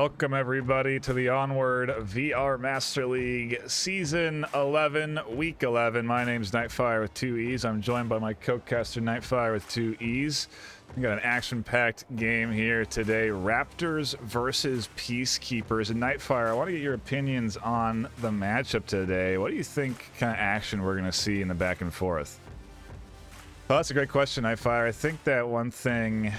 Welcome everybody to the Onward VR Master League Season 11, Week 11. My name's NightFiree with 2 E's. I'm joined by my co-caster NightFiree with 2 E's. We got an action-packed game here today. Raptors versus Peacekeepers. And NightFiree, I want to get your opinions on the matchup today. What do you think kind of action we're going to see in the back and forth? Well, that's a great question, NightFiree. I think that one thing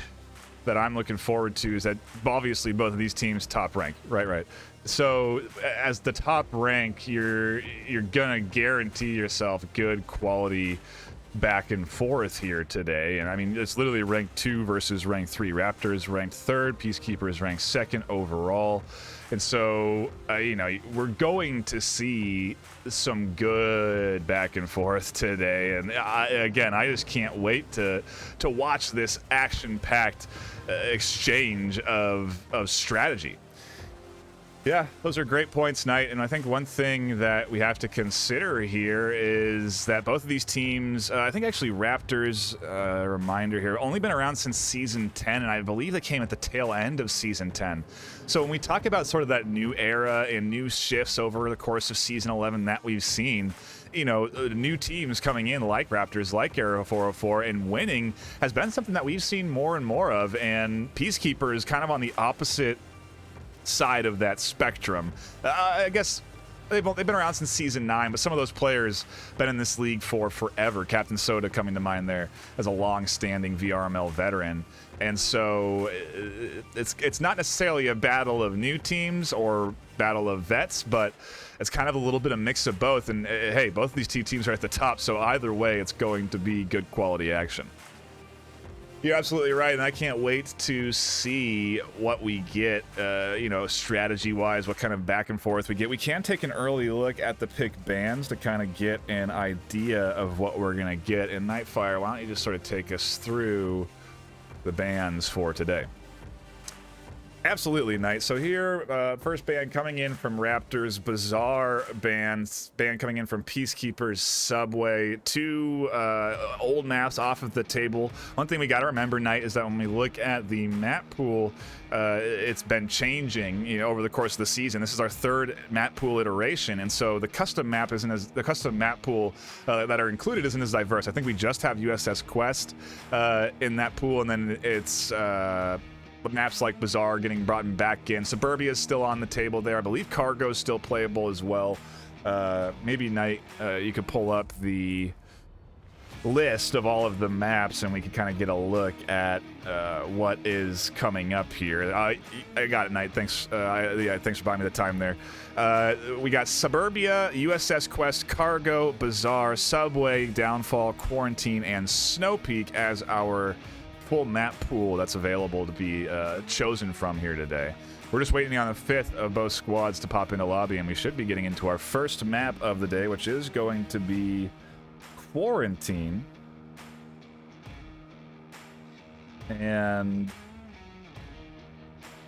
that I'm looking forward to is that obviously both of these teams top rank, right. So as the top rank, you're gonna guarantee yourself good quality back and forth here today. And I mean, it's literally ranked 2 versus ranked 3. Raptors ranked 3rd, Peacekeepers ranked 2nd overall. And so, we're going to see some good back and forth today. And I just can't wait to watch this action-packed exchange of strategy. Yeah, those are great points, Knight. And I think one thing that we have to consider here is that both of these teams, I think actually Raptors, reminder here, only been around since Season 10, and I believe they came at the tail end of Season 10. So when we talk about sort of that new era and new shifts over the course of Season 11 that we've seen, new teams coming in like Raptors, like Arrow 404, and winning has been something that we've seen more and more of, and Peacekeeper is kind of on the opposite side of that spectrum. I guess they've been around since Season 9, but some of those players been in this league for forever. Captain Soda coming to mind there as a long-standing VRML veteran. And so it's not necessarily a battle of new teams or battle of vets, but it's kind of a little bit of mix of both. And hey, both of these two teams are at the top, so either way, it's going to be good quality action. You're absolutely right, and I can't wait to see what we get, strategy-wise, what kind of back and forth we get. We can take an early look at the pick bans to kind of get an idea of what we're going to get. And NightFiree, why don't you just sort of take us through the bans for today? Absolutely, Knight. So here, first ban coming in from Raptors, Bizarre ban coming in from Peacekeepers, Subway. 2 old maps off of the table. One thing we got to remember, Knight, is that when we look at the map pool, it's been changing, over the course of the season. This is our 3rd map pool iteration, and so the custom map pool that are included isn't as diverse. I think we just have USS Quest in that pool, and then it's maps like Bazaar getting brought back in. Suburbia is still on the table there. I believe Cargo is still playable as well. Maybe Knight, you could pull up the list of all of the maps and we could kind of get a look at what is coming up here. I got it, Knight. Thanks. Thanks for buying me the time there. We got Suburbia, USS Quest, Cargo, Bazaar, Subway, Downfall, Quarantine, and Snow Peak as our full map pool that's available to be chosen from here today. We're just waiting on the 5th of both squads to pop into lobby, and we should be getting into our first map of the day, which is going to be Quarantine. And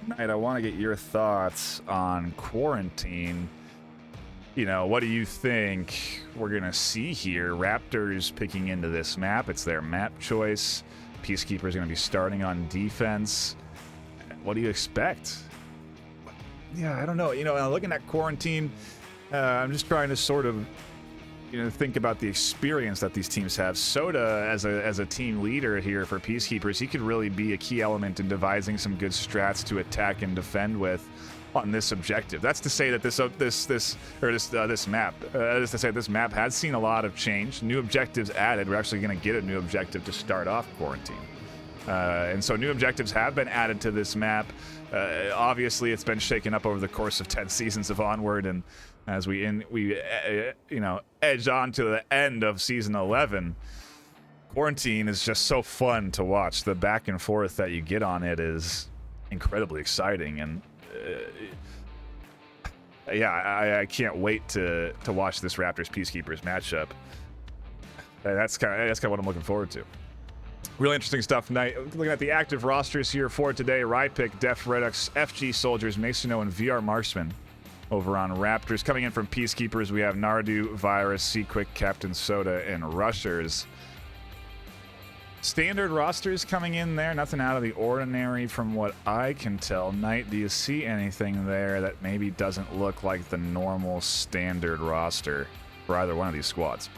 Knight, I want to get your thoughts on Quarantine. What do you think we're gonna see here? Raptors picking into this map. It's their map choice. Peacekeeper is going to be starting on defense. What do you expect? Yeah, I don't know. Looking at Quarantine, I'm just trying to sort of, think about the experience that these teams have. Soda, as a team leader here for Peacekeepers, he could really be a key element in devising some good strats to attack and defend with on this objective. That's to say that this map this map has seen a lot of change. New objectives added. We're actually going to get a new objective to start off Quarantine, and so new objectives have been added to this map. Obviously, it's been shaken up over the course of 10 seasons of Onward, and as we edge on to the end of Season 11. Quarantine is just so fun to watch. The back and forth that you get on it is incredibly exciting, and I can't wait to watch this Raptors Peacekeepers matchup. That's kind of what I'm looking forward to. Really interesting stuff tonight. Looking at the active rosters here for today: Rypick, Def Redux, FG Soldiers, Masono, and VR Marksman. Over on Raptors, coming in from Peacekeepers, we have Nardu, Virus, Seaquick, Captain Soda, and Rushers. Standard rosters coming in there, nothing out of the ordinary from what I can tell. Knight, do you see anything there that maybe doesn't look like the normal standard roster for either one of these squads?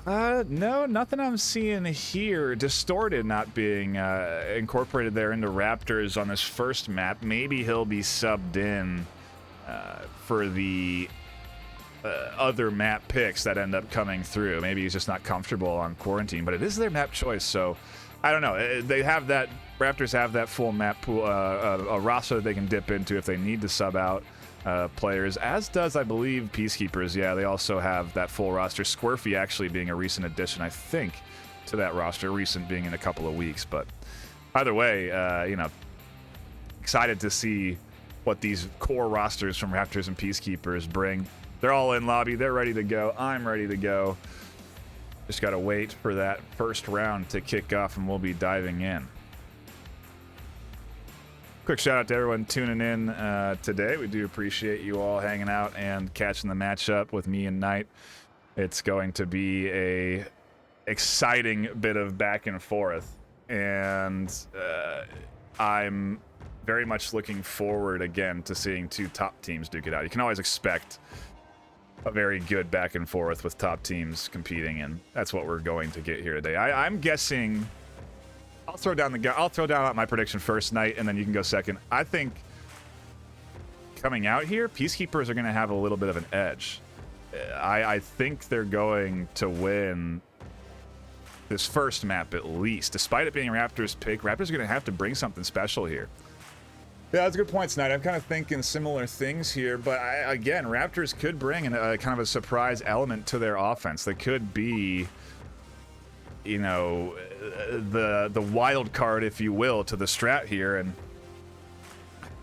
No, nothing I'm seeing here. Distorted not being incorporated there into Raptors on this first map. Maybe he'll be subbed in for the other map picks that end up coming through. Maybe he's just not comfortable on quarantine, but it is their map choice, so I don't know. They have that, Raptors have that full map pool, a roster that they can dip into if they need to sub out players, as does, I believe, Peacekeepers. Yeah, they also have that full roster. Squirfy actually being a recent addition, I think, to that roster. Recent being in a couple of weeks, but either way, you know, excited to see what these core rosters from Raptors and Peacekeepers bring. They're all in lobby. They're ready to go. I'm ready to go. Just got to wait for that first round to kick off, and we'll be diving in. Quick shout out to everyone tuning in today. We do appreciate you all hanging out and catching the matchup with me and Knight. It's going to be a exciting bit of back and forth, and I'm very much looking forward again to seeing two top teams duke it out. You can always expect a very good back and forth with top teams competing, and that's what we're going to get here today. I'm guessing. I'll throw down my prediction first, Knight, and then you can go second. I think coming out here, Peacekeepers are going to have a little bit of an edge. I think they're going to win this first map at least, despite it being Raptors' pick. Raptors are going to have to bring something special here. Yeah, that's a good point, Knight. I'm kind of thinking similar things here, but again, Raptors could bring a kind of a surprise element to their offense. They could be, you know, the wild card, if you will, to the strat here, and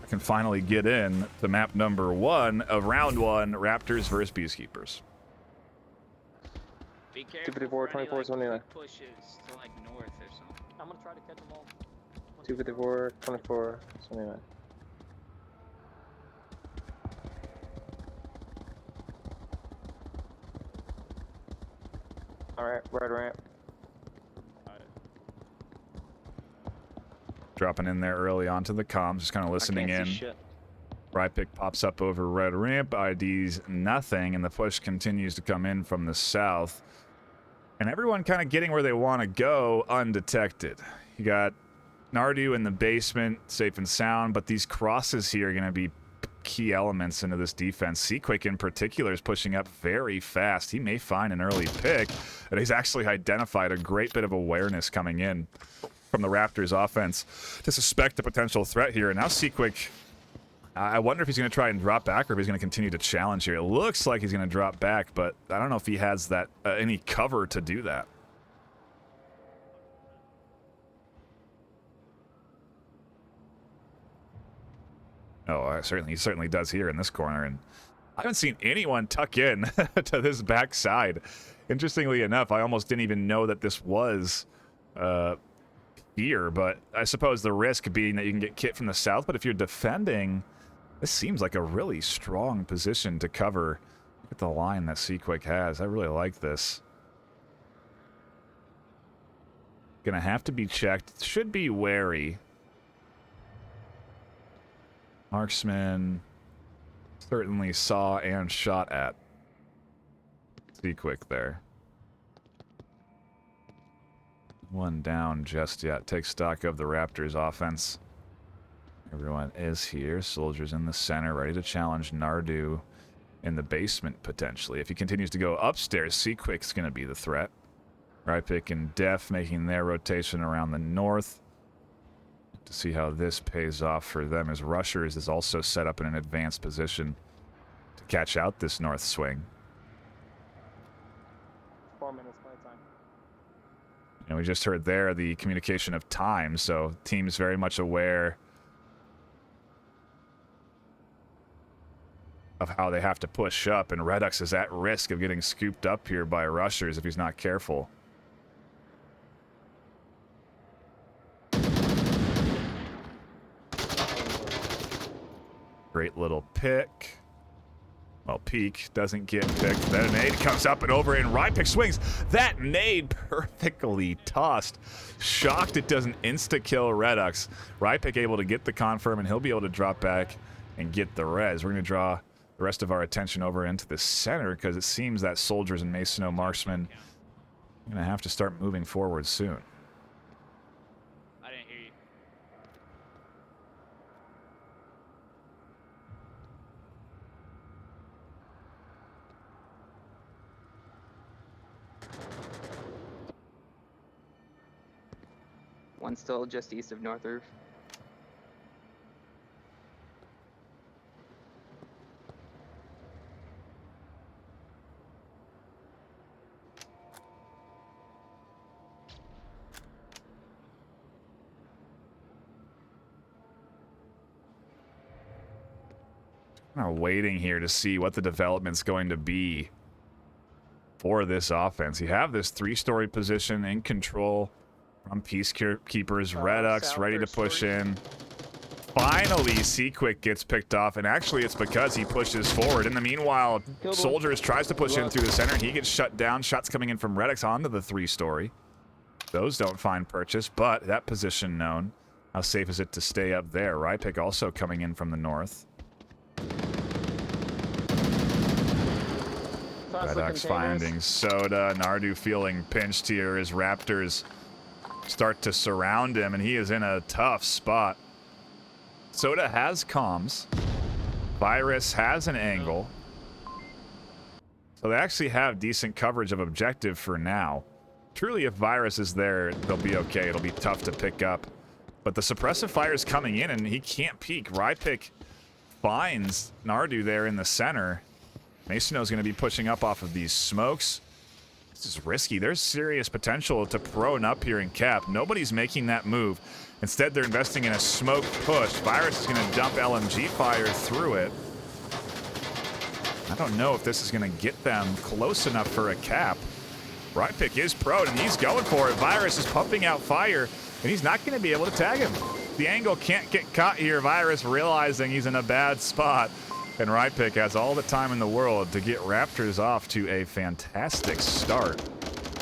I can finally get in to map number 1 of round 1, Raptors versus Peacekeepers. Be careful. 254, 24, 29. Pushes to like north or something. I'm gonna try to catch them all. 254, 24, 29. Alright, red ramp. Dropping in there early onto the comms, just kind of listening in. Rypick pops up over red ramp, IDs nothing, and the push continues to come in from the south. And everyone kind of getting where they want to go undetected. You got Nardu in the basement, safe and sound, but these crosses here are going to be key elements into this defense. Seaquick in particular is pushing up very fast. He may find an early pick, and he's actually identified a great bit of awareness coming in from the Raptors offense to suspect a potential threat here. And now Seaquick, I wonder if he's going to try and drop back or if he's going to continue to challenge here. It looks like he's going to drop back, but I don't know if he has that any cover to do that. Oh, he certainly does here in this corner, and I haven't seen anyone tuck in to this backside. Interestingly enough, I almost didn't even know that this was here, but I suppose the risk being that you can get kit from the south, but if you're defending, this seems like a really strong position to cover. Look at the line that Seaquick has. I really like this. Gonna have to be checked. Should be wary. Marksman certainly saw and shot at Seaquick there. One down just yet. Take stock of the Raptors offense. Everyone is here. Soldiers in the center, ready to challenge Nardu in the basement, potentially. If he continues to go upstairs, Seaquick's going to be the threat. Rypick and Def making their rotation around the north. To see how this pays off for them, as Rushers is also set up in an advanced position to catch out this north swing. 4 minutes by time. And we just heard there the communication of time, so team's very much aware of how they have to push up, and Redux is at risk of getting scooped up here by Rushers if he's not careful. Great little pick. Well, Peak doesn't get picked. Then a nade comes up and over, and Rypick swings. That nade perfectly tossed. Shocked it doesn't insta-kill Redux. Rypick able to get the confirm, and he'll be able to drop back and get the res. We're going to draw the rest of our attention over into the center because it seems that soldiers and Mason marksmen are going to have to start moving forward soon. I didn't hear you. One still just east of North Roof. Kind of waiting here to see what the development's going to be for this offense. You have this 3-story position in control from Peacekeepers. Redux ready to push in. Finally, Seaquick gets picked off, and actually it's because he pushes forward. In the meanwhile, Soldiers tries to push in through the center, and he gets shut down. Shots coming in from Redux onto the 3-story. Those don't find purchase, but that position known. How safe is it to stay up there? Rypick also coming in from the north. Redux finding Soda. Nardu feeling pinched here as Raptors start to surround him, and he is in a tough spot. Soda has comms. Virus has an angle. So they actually have decent coverage of objective for now. Truly, if Virus is there, they'll be okay. It'll be tough to pick up. But the suppressive fire is coming in, and he can't peek. Rypick finds Nardu there in the center. Masono's going to be pushing up off of these smokes. This is risky. There's serious potential to prone up here in cap. Nobody's making that move. Instead, they're investing in a smoke push. Virus is going to dump LMG fire through it. I don't know if this is going to get them close enough for a cap. Rypick is prone, and he's going for it. Virus is pumping out fire, and he's not going to be able to tag him. The angle can't get caught here. Virus realizing he's in a bad spot. And Rypick has all the time in the world to get Raptors off to a fantastic start.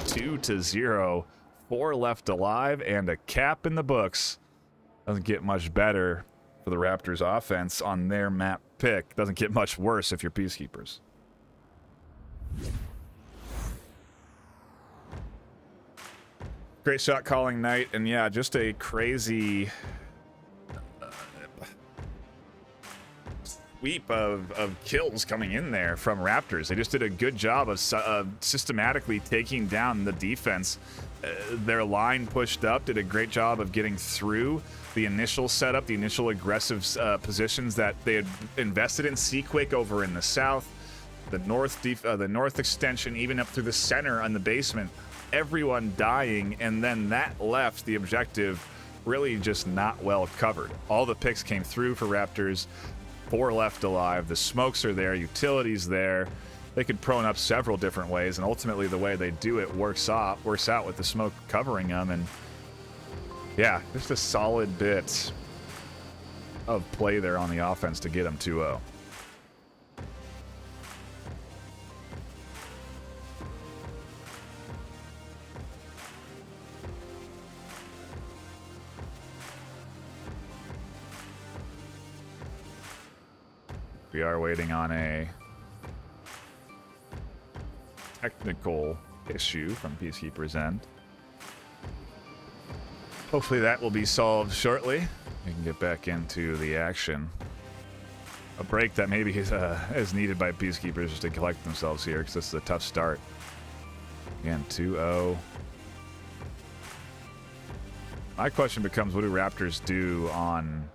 2-0, 4 left alive, and a cap in the books. Doesn't get much better for the Raptors offense on their map pick. Doesn't get much worse if you're Peacekeepers. Great shot calling night, and yeah, just a crazy sweep of kills coming in there from Raptors. They just did a good job of systematically taking down the defense. Their line pushed up, did a great job of getting through the initial setup, the initial aggressive positions that they had invested in. Seaquick over in the south, the north extension, even up through the center on the basement. Everyone dying, and then that left the objective really just not well covered. All the picks came through for Raptors. 4 left alive. The smokes are there. Utilities there. They could prone up several different ways, and ultimately the way they do it works out with the smoke covering them. And yeah, just a solid bit of play there on the offense to get them 2-0. We are waiting on a technical issue from Peacekeepers' end. Hopefully that will be solved shortly. We can get back into the action. A break that maybe is needed by Peacekeepers just to collect themselves here, because this is a tough start. Again, 2-0. My question becomes, what do Raptors do on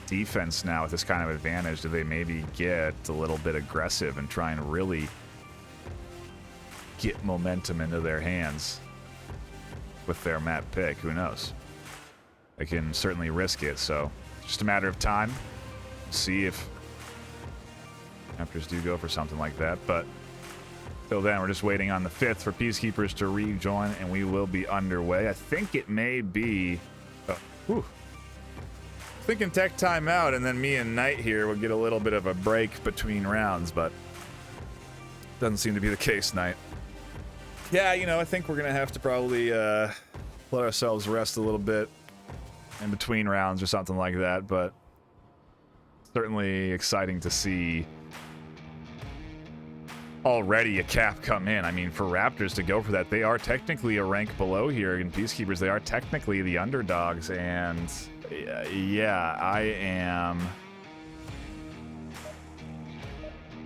defense now with this kind of advantage? Do they maybe get a little bit aggressive and try and really get momentum into their hands with their map pick? Who knows? They can certainly risk it, so just a matter of time. See if Raptors do go for something like that, but till then, we're just waiting on the 5th for Peacekeepers to rejoin, and we will be underway. I think it may be Thinking tech timeout, and then me and Knight here will get a little bit of a break between rounds, but doesn't seem to be the case, Knight. Yeah, you know, I think we're gonna have to probably let ourselves rest a little bit in between rounds or something like that, but certainly exciting to see already a cap come in. I mean, for Raptors to go for that, they are technically a rank below here in Peacekeepers. They are technically the underdogs, and yeah, I am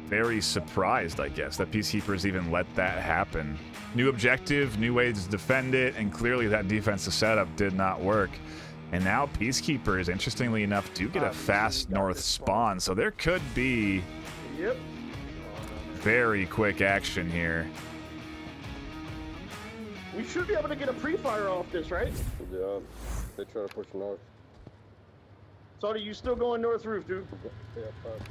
very surprised, I guess, that Peacekeepers even let that happen. New objective, new ways to defend it, and clearly that defensive setup did not work. And now Peacekeepers, interestingly enough, do get a fast north spawn, so there could be very quick action here. We should be able to get a pre-fire off this, right? Yeah, they try to push north. So you still going north roof, dude? Yeah, fine.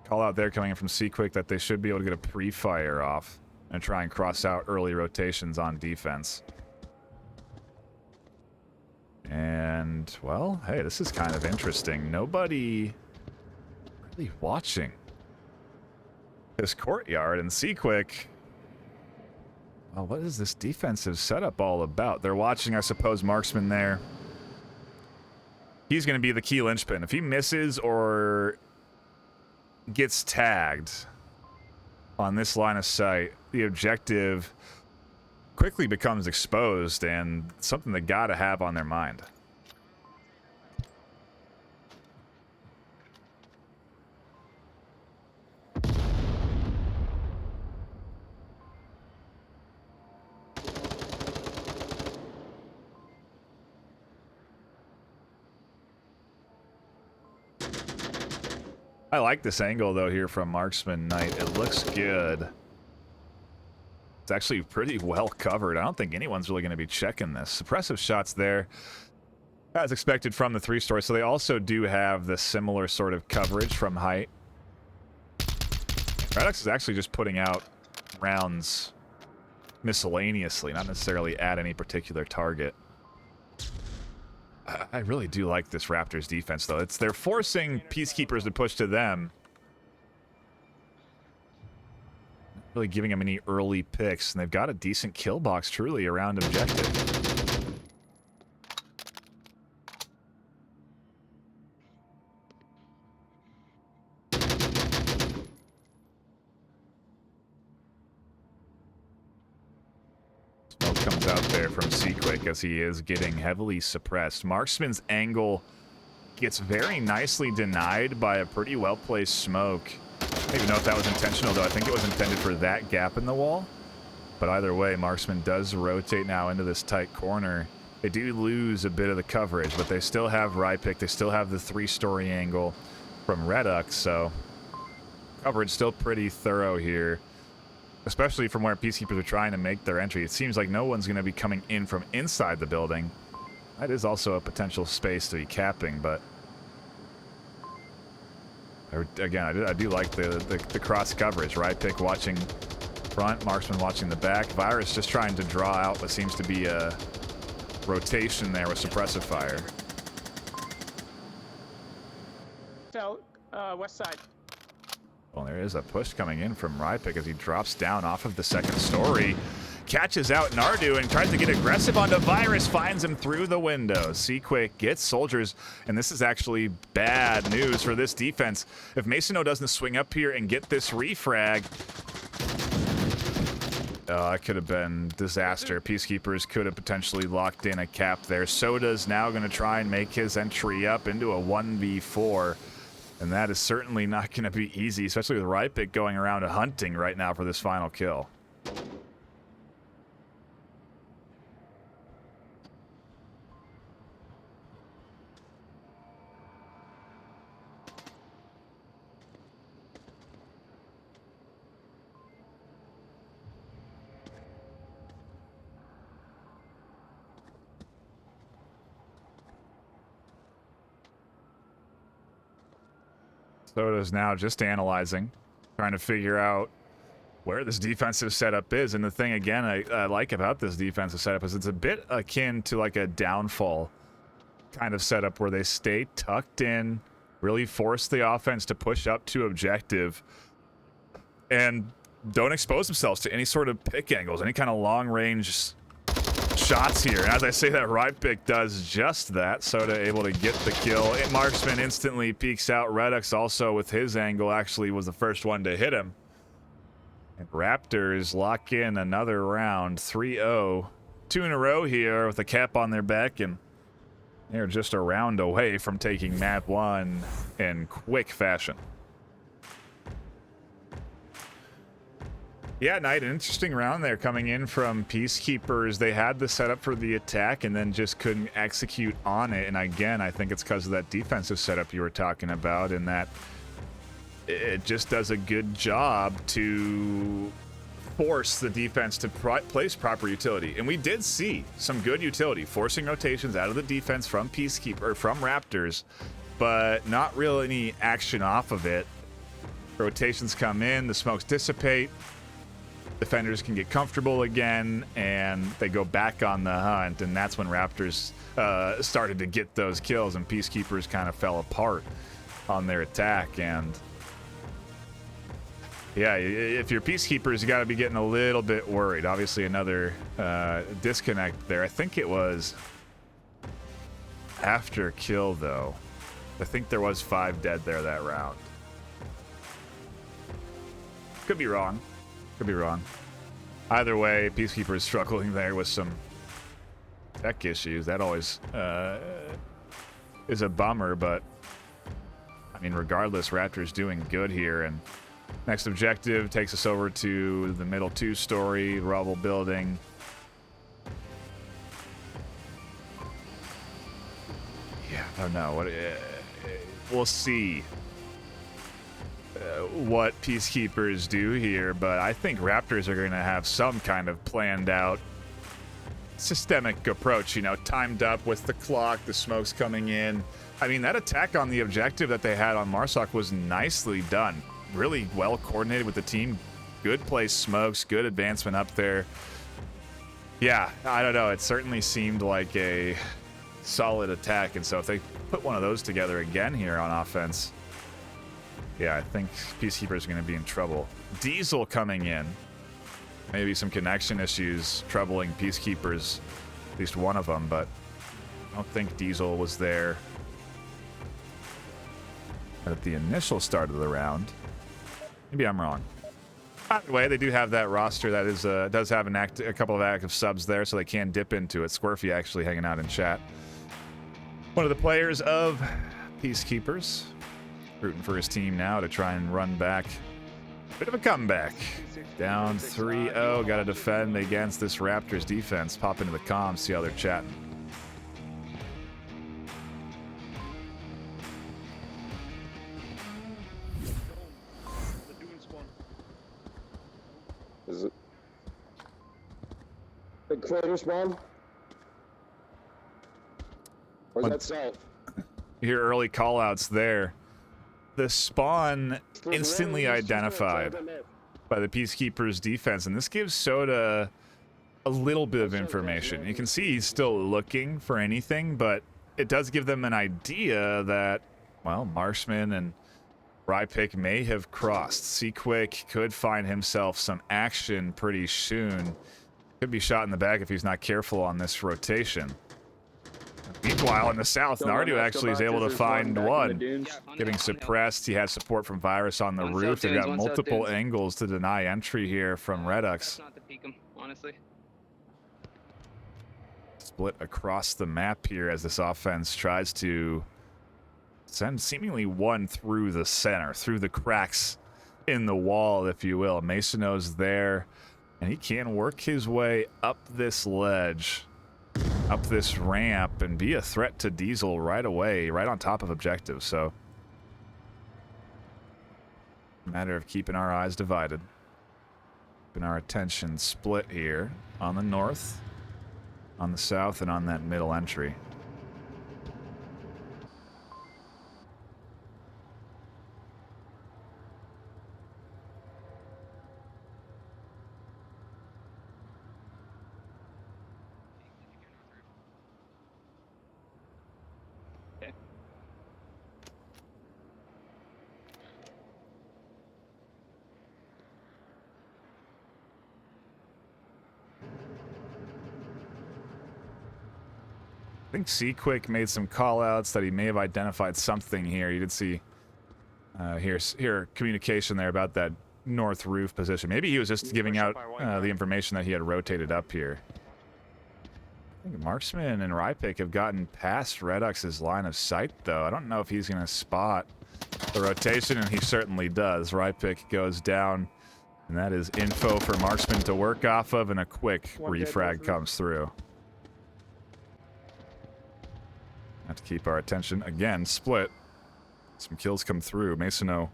Call out there coming in from C-Quick that they should be able to get a pre-fire off and try and cross out early rotations on defense. And, well, hey, this is kind of interesting. Nobody really watching this courtyard, and C-Quick, well, what is this defensive setup all about? They're watching, I suppose, Marksman there. He's going to be the key linchpin. If he misses or gets tagged on this line of sight, the objective quickly becomes exposed and something they gotta have on their mind. I like this angle, though, here from Marksman Knight. It looks good. It's actually pretty well covered. I don't think anyone's really going to be checking this. Suppressive shots there, as expected from the 3-story. So they also do have the similar sort of coverage from height. Redux is actually just putting out rounds miscellaneously, not necessarily at any particular target. I really do like this Raptors defense, though. They're forcing Peacekeepers to push to them. Not really giving them any early picks, and they've got a decent kill box, truly, around objective. Smoke comes out there from C-Quick as he is getting heavily suppressed. Marksman's angle gets very nicely denied by a pretty well-placed smoke. I don't even know if that was intentional, though. I think it was intended for that gap in the wall. But either way, Marksman does rotate now into this tight corner. They do lose a bit of the coverage, but they still have Rypick. They still have the 3-story angle from Redux, so coverage still pretty thorough here, especially from where Peacekeepers are trying to make their entry. It seems like no one's going to be coming in from inside the building. That is also a potential space to be capping, but again, I do like the cross coverage. Rypick watching front, Marksman watching the back. Virus just trying to draw out what seems to be a rotation there with suppressive fire. Out, west side. Well, there is a push coming in from Rypick as he drops down off of the 2nd story. Catches out Nardu and tries to get aggressive onto Virus, finds him through the window. C-Quick gets soldiers, and this is actually bad news for this defense. If Masono doesn't swing up here and get this refrag, it could have been disaster. Peacekeepers could have potentially locked in a cap there. Soda's now going to try and make his entry up into a 1v4. And that is certainly not going to be easy, especially with Rypick going around hunting right now for this final kill. Soda's now just analyzing, trying to figure out where this defensive setup is. And the thing, again, I like about this defensive setup is it's a bit akin to like a downfall kind of setup where they stay tucked in, really force the offense to push up to objective, and don't expose themselves to any sort of pick angles, any kind of long-range shots here. And as I say that, right pick does just that. Soda able to get the kill. And Marksman instantly peeks out. Redux also with his angle actually was the first one to hit him. And Raptors lock in another round, 3-0. 2 in a row here with a cap on their back, and they're just a round away from taking map 1 in quick fashion. Yeah, Knight, an interesting round there coming in from Peacekeepers. They had the setup for the attack and then just couldn't execute on it. And again, I think it's because of that defensive setup you were talking about, and that it just does a good job to force the defense to place proper utility. And we did see some good utility, forcing rotations out of the defense from Peacekeeper, from Raptors, but not really any action off of it. Rotations come in, the smokes dissipate, defenders can get comfortable again, and they go back on the hunt, and that's when Raptors started to get those kills, and Peacekeepers kind of fell apart on their attack. And yeah, if you're Peacekeepers, you got to be getting a little bit worried. Obviously, another disconnect there. I think it was after kill, though. I think there was 5 dead there that round. Could be wrong. Could be wrong. Either way, Peacekeepers struggling there with some tech issues. That always is a bummer, but I mean, regardless, Raptors doing good here. And next objective takes us over to the middle 2-story rubble building. Yeah, I don't know. We'll see what Peacekeepers do here, but I think Raptors are going to have some kind of planned out systemic approach, you know, timed up with the clock, the smokes coming in. I mean, that attack on the objective that they had on Marsoc was nicely done. Really well coordinated with the team. Good place smokes, good advancement up there. Yeah, I don't know. It certainly seemed like a solid attack, and so if they put one of those together again here on offense, yeah, I think Peacekeepers are going to be in trouble. Diesel coming in. Maybe some connection issues troubling Peacekeepers, at least one of them, but I don't think Diesel was there at the initial start of the round. Maybe I'm wrong. Either way, they do have that roster that is does have a couple of active subs there, so they can dip into it. Squirfy actually hanging out in chat. One of the players of Peacekeepers, rooting for his team now to try and run back. Bit of a comeback. Down 3-0. Got to defend against this Raptors defense. Pop into the comms, see how they're chatting. Is it? The crater spawn? Or is that south? You hear early callouts there. The spawn instantly identified by the Peacekeepers defense, and this gives Soda a little bit of information. You can see he's still looking for anything, but it does give them an idea that, well, Marshman and Rypick may have crossed. Seaquick could find himself some action pretty soon. Could be shot in the back if he's not careful on this rotation. Meanwhile, in the south, Nardu actually is able to find one. Getting suppressed. He has support from Virus on the roof. They've got multiple angles to deny entry here from Redux. Not to peek him, honestly. Split across the map here as this offense tries to send seemingly one through the center, through the cracks in the wall, if you will. Masono's there, and he can work his way up this ledge, up this ramp, and be a threat to Diesel right away, right on top of objective. So, matter of keeping our eyes divided, keeping our attention split here on the north, on the south, and on that middle entry. think Seaquick made some call-outs that he may have identified something here. You did see here communication there about that north roof position. Maybe he was just giving out the information that he had rotated up here. I think Marksman and Rypick have gotten past Redux's line of sight, though. I don't know if he's going to spot the rotation, and he certainly does. Rypick goes down, and that is info for Marksman to work off of, and a quick refrag comes through. Have to keep our attention. Again, split. Some kills come through. Masono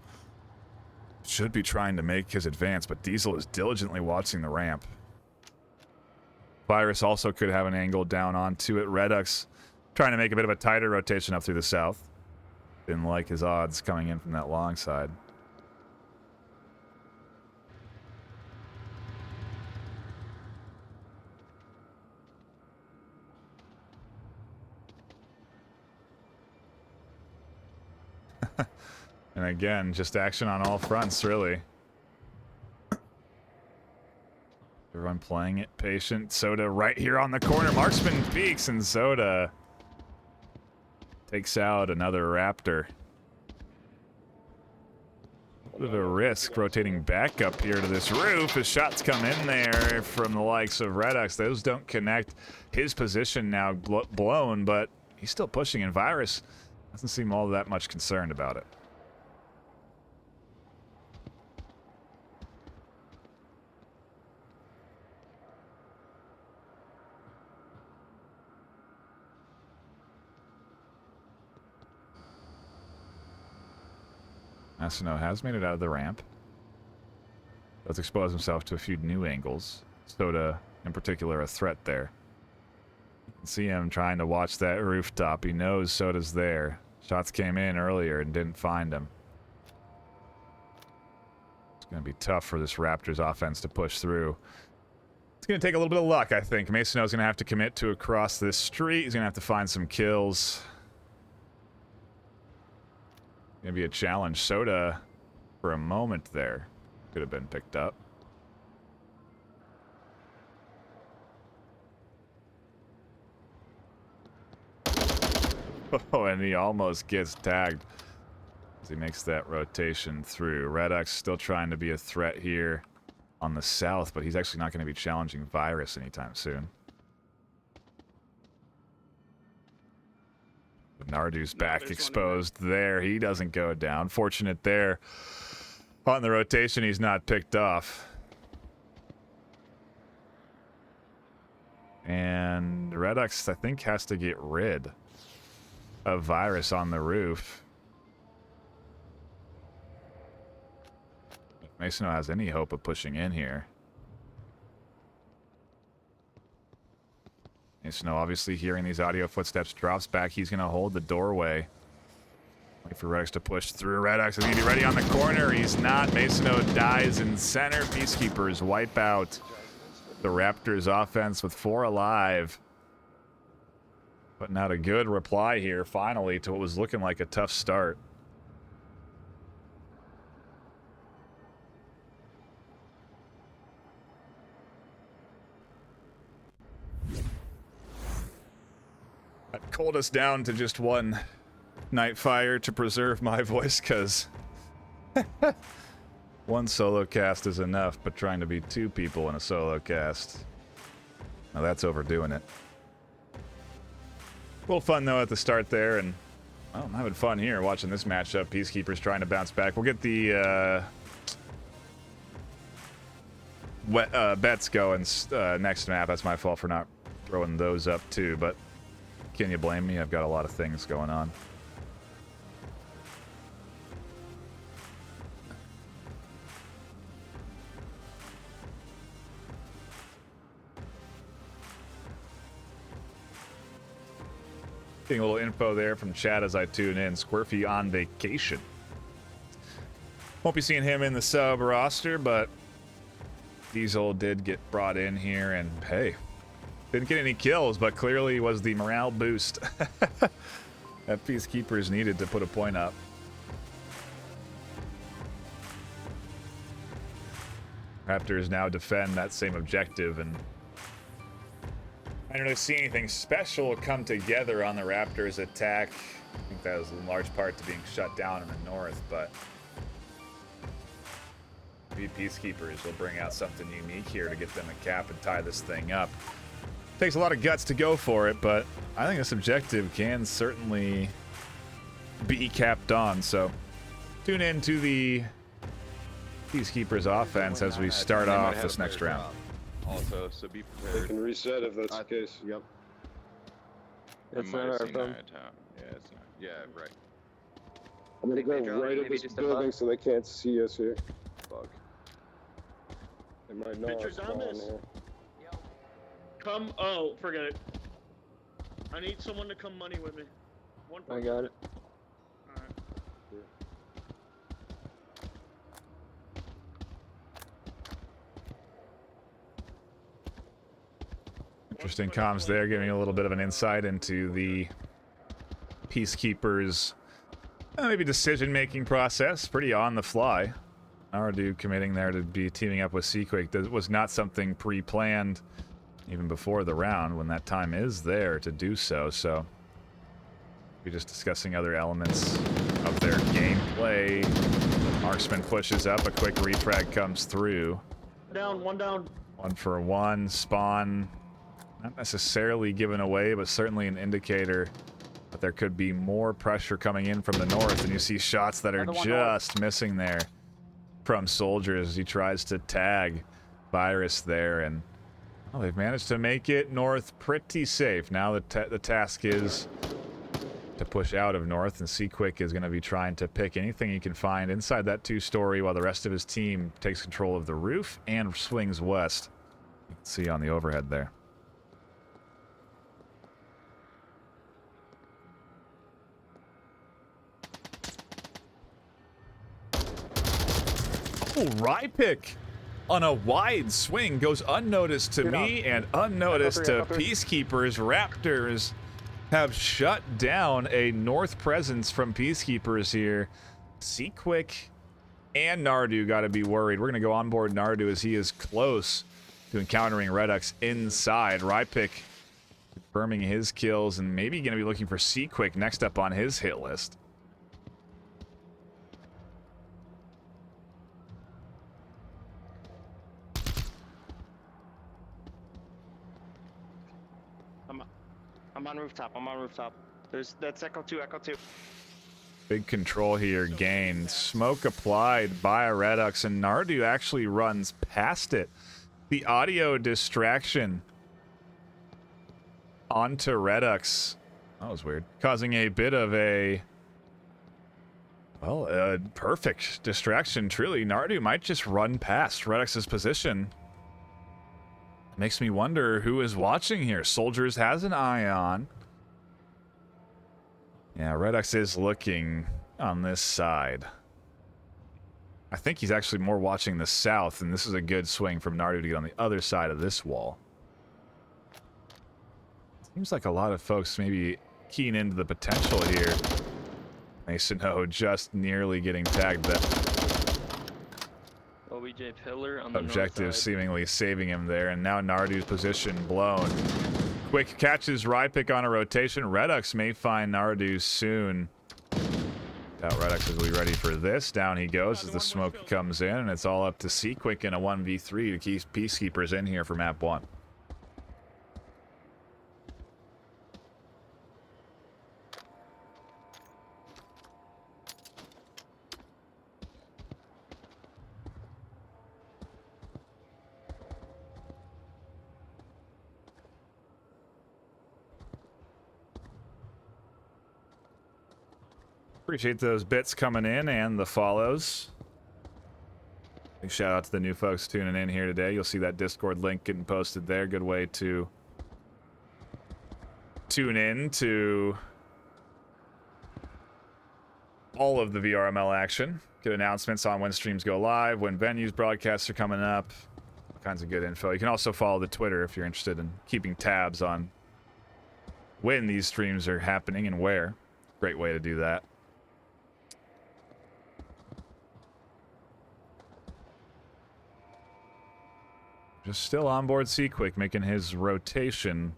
should be trying to make his advance, but Diesel is diligently watching the ramp. Virus also could have an angle down onto it. Redux trying to make a bit of a tighter rotation up through the south. Didn't like his odds coming in from that long side. And again, just action on all fronts, really. Everyone playing it patient. Soda right here on the corner. Marksman peeks, and Soda takes out another Raptor. A bit of a risk rotating back up here to this roof as shots come in there from the likes of Redux. Those don't connect. His position now blown, but he's still pushing, and Virus doesn't seem all that much concerned about it. Asino has made it out of the ramp. Does expose himself to a few new angles. Soda, in particular, a threat there. You can see him trying to watch that rooftop. He knows Soda's there. Shots came in earlier and didn't find him. It's going to be tough for this Raptors offense to push through. It's going to take a little bit of luck, I think. Masono's going to have to commit to across this street. He's going to have to find some kills. Gonna be a challenge. Soda, for a moment there, could have been picked up. Oh, and he almost gets tagged as he makes that rotation through. Redux still trying to be a threat here on the south, but he's actually not going to be challenging Virus anytime soon. Nardu's back exposed there. He doesn't go down. Fortunate there. On the rotation, he's not picked off. And Redux, I think, has to get rid of Virus on the roof. If Masono has any hope of pushing in here. Masono obviously hearing these audio footsteps, drops back. He's going to hold the doorway. Wait for Redux to push through. Redux is going to be ready on the corner. He's not. Masono dies in center. Peacekeepers wipe out the Raptors offense with 4 alive. Putting out a good reply here, finally, to what was looking like a tough start. That cooled us down to just one NightFiree to preserve my voice, because one solo cast is enough, but trying to be 2 people in a solo cast, now that's overdoing it. A little fun, though, at the start there, and well, I'm having fun here watching this matchup. Peacekeepers trying to bounce back. We'll get the bets going next map. That's my fault for not throwing those up, too, but can you blame me? I've got a lot of things going on. Getting a little info there from chat as I tune in. Squirfy on vacation. Won't be seeing him in the sub roster, but Diesel did get brought in here, and hey, didn't get any kills, but clearly was the morale boost that Peacekeepers needed to put a point up. Raptors now defend that same objective, and I didn't really see anything special come together on the Raptors' attack. I think that was in large part to being shut down in the north, but maybe Peacekeepers will bring out something unique here to get them a cap and tie this thing up. Takes a lot of guts to go for it, but I think this objective can certainly be capped on. So tune in to the Peacekeepers offense as we start off this next round. Also, so be They prepared. can reset if that's the case. Yep. It's I might not have our seen phone. that town. Yeah, it's not. Yeah, right. I'm gonna Think they go drone it, right at maybe this just above? building so they can't see us here. Fuck. They might not Pictures on spawn this? here. Come. Oh, forget it. I need someone to come money with me. One I person. got it. Alright. Interesting comms there, giving a little bit of an insight into the Peacekeepers' maybe decision-making process. Pretty on the fly. Nardu committing there to be teaming up with Seaquake. That was not something pre-planned even before the round, when that time is there to do so. So we're just discussing other elements of their gameplay. Marksman pushes up, a quick refrag comes through. Down, one down. 1-for-1 spawn. Not necessarily given away, but certainly an indicator that there could be more pressure coming in from the north. And you see shots that are Another one just missing there from Soldiers as he tries to tag Virus there. And well, they've managed to make it north pretty safe. Now the task is to push out of north, and Seaquick is going to be trying to pick anything he can find inside that two-story while the rest of his team takes control of the roof and swings west. You can see on the overhead there. Oh, Rypick on a wide swing goes unnoticed to me and unnoticed to Peacekeepers. Raptors have shut down a north presence from Peacekeepers here. Seaquick and Nardu got to be worried. We're going to go on board Nardu as he is close to encountering Redux inside. Rypick confirming his kills and maybe going to be looking for Seaquick next up on his hit list. I'm on rooftop. I'm on rooftop. That's Echo 2, Echo 2. Big control here gained. Smoke applied by a Redux, and Nardu actually runs past it. The audio distraction onto Redux. That was weird. Causing a bit of a, well, a perfect distraction. Truly, Nardu might just run past Redux's position. Makes me wonder who is watching here. Soldiers has an eye on. Yeah, Redux is looking on this side. I think he's actually more watching the south, and this is a good swing from Nardu to get on the other side of this wall. Seems like a lot of folks maybe keying into the potential here. Mason Ho just nearly getting tagged. That OBJ pillar on the objective north side. seemingly saving him there, and now Nardu's position blown. Quick catches Rypick on a rotation. Redux may find Nardu soon. Doubt Redux will be ready for this. Down he goes as the smoke comes in, and it's all up to Seaquick in a 1v3 to keep Peacekeepers in here for map 1. Appreciate those bits coming in and the follows. Big shout out to the new folks tuning in here today. You'll see that Discord link getting posted there. Good way to tune in to all of the VRML action. Get announcements on when streams go live, when venues broadcasts are coming up. All kinds of good info. You can also follow the Twitter if you're interested in keeping tabs on when these streams are happening and where. Great way to do that. Just still on board Seaquick, making his rotation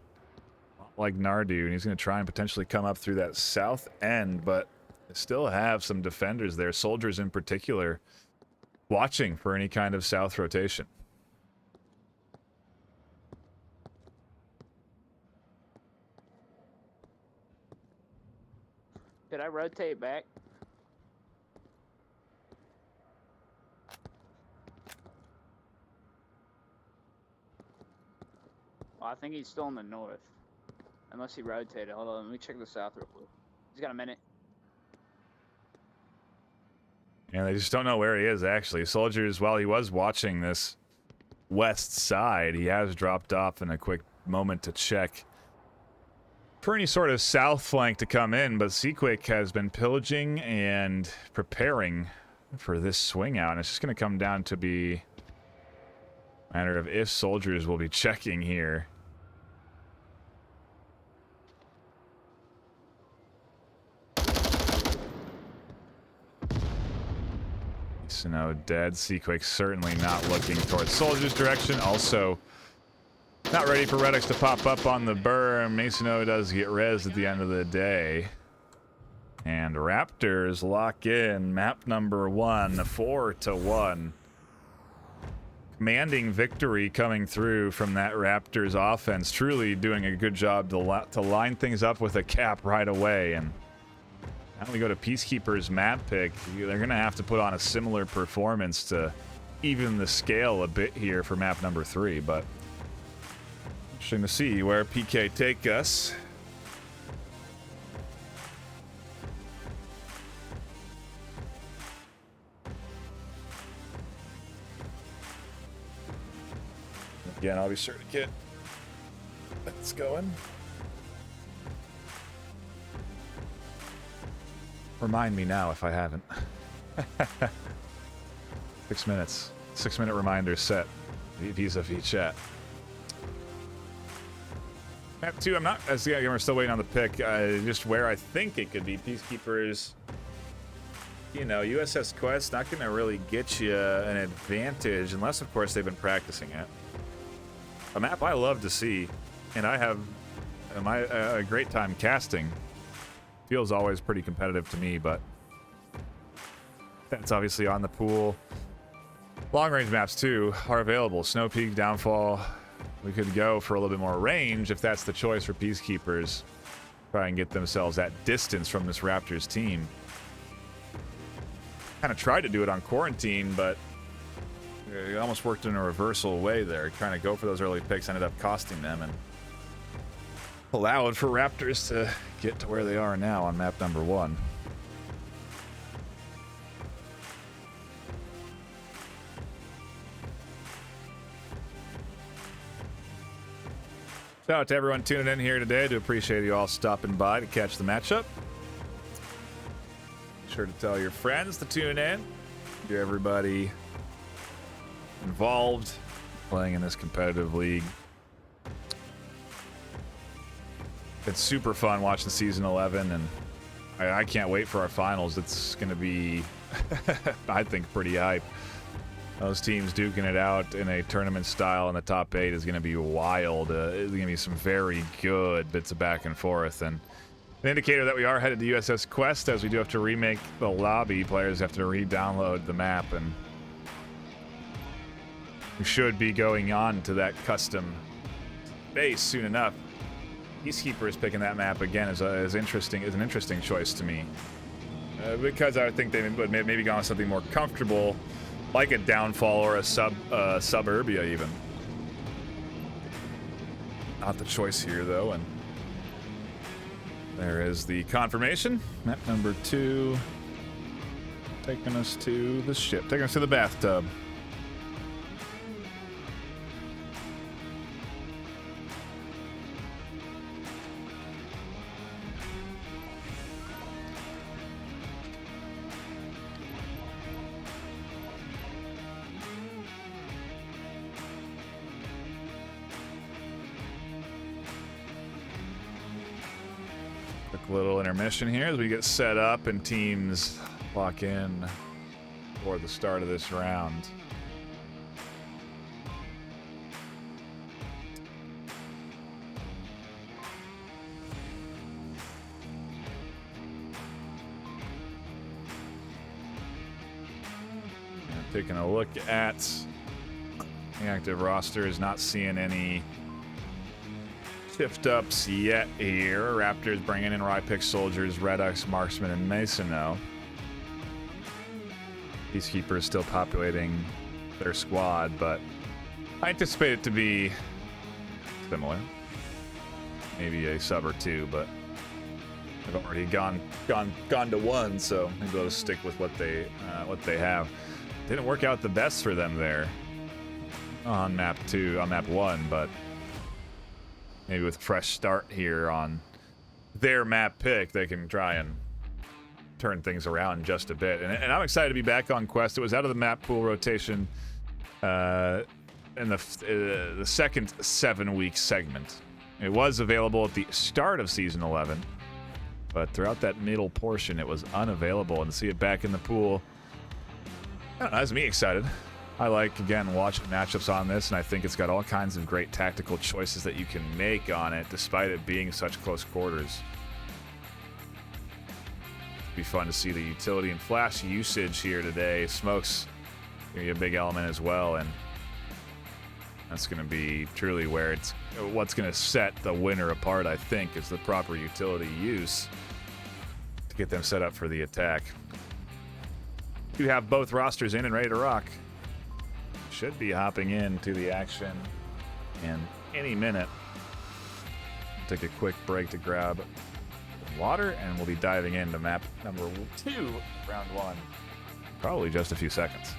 like Nardu, and he's going to try and potentially come up through that south end, but they still have some defenders there, soldiers in particular, watching for any kind of south rotation. Did I rotate back? Well, I think he's still in the north. Unless he rotated. Hold on, let me check the south real quick. He's got a minute. And they just don't know where he is, actually. Soldiers, while he was watching this west side, he has dropped off in a quick moment to check for any sort of south flank to come in, but Seaquick has been pillaging and preparing for this swing out, and it's just going to come down to be a matter of if soldiers will be checking here. Snow dead. Seaquick certainly not looking towards soldiers' direction. Also, not ready for Redux to pop up on the berm. MasonO does get res at the end of the day. And Raptors lock in map number 1, 4-1. Commanding victory coming through from that Raptors offense. Truly doing a good job to line things up with a cap right away. And now we go to Peacekeepers map pick. They're going to have to put on a similar performance to even the scale a bit here for map number 3, but interesting to see where PK take us. Again, I'll be sure to get this going. Remind me now if I haven't. 6 minutes. 6-minute reminder set vis-a-vis chat. Map 2, I'm not, as we're still waiting on the pick, just where I think it could be. Peacekeepers, you know, USS Quest, not going to really get you an advantage, unless, of course, they've been practicing it. A map I love to see, and I have a great time casting. Feels always pretty competitive to me, but that's obviously on the pool. Long-range maps, too, are available. Snow Peak, Downfall. We could go for a little bit more range if that's the choice for Peacekeepers. Try and get themselves at distance from this Raptors team. Kind of tried to do it on Quarantine, but it almost worked in a reversal way there. Trying to go for those early picks ended up costing them and allowed for Raptors to get to where they are now on map number 1. Shout out to everyone tuning in here today. Do appreciate you all stopping by to catch the matchup. Be sure to tell your friends to tune in. Get everybody involved playing in this competitive league. It's super fun watching season 11, and I can't wait for our finals. It's going to be, I think, pretty hype. Those teams duking it out in a tournament style in the top 8 is going to be wild. It's going to be some very good bits of back and forth, and an indicator that we are headed to USS Quest, as we do have to remake the lobby. Players have to re-download the map, and we should be going on to that custom base soon enough. Peacekeepers picking that map again is an interesting choice to me, because I think they would maybe go on something more comfortable, like a Downfall or a Suburbia even. Not the choice here though, and there is the confirmation. Map number 2 taking us to the ship, taking us to the bathtub. Little intermission here as we get set up and teams lock in for the start of this round. Taking a look at the active rosters, not seeing any shift ups yet here. Raptors bringing in Rye-Pick Soldiers, Redux, Marksman, and Mason now. Peacekeepers still populating their squad, but I anticipate it to be similar. Maybe a sub or two, but they've already gone to one, so maybe they'll just stick with what they have. Didn't work out the best for them there on map 1, but maybe with a fresh start here on their map pick, they can try and turn things around just a bit. And I'm excited to be back on Quest. It was out of the map pool rotation in the second 7-week segment. It was available at the start of Season 11, but throughout that middle portion, it was unavailable. And to see it back in the pool, I don't know, has me excited. I like, again, watching matchups on this, and I think it's got all kinds of great tactical choices that you can make on it, despite it being such close quarters. It'd be fun to see the utility and flash usage here today. Smoke's going to be a big element as well, and that's going to be truly where what's going to set the winner apart, I think, is the proper utility use to get them set up for the attack. You have both rosters in and ready to rock. Should be hopping into the action in any minute. Take a quick break to grab some water, and we'll be diving into map number 2, round 1. Probably just a few seconds.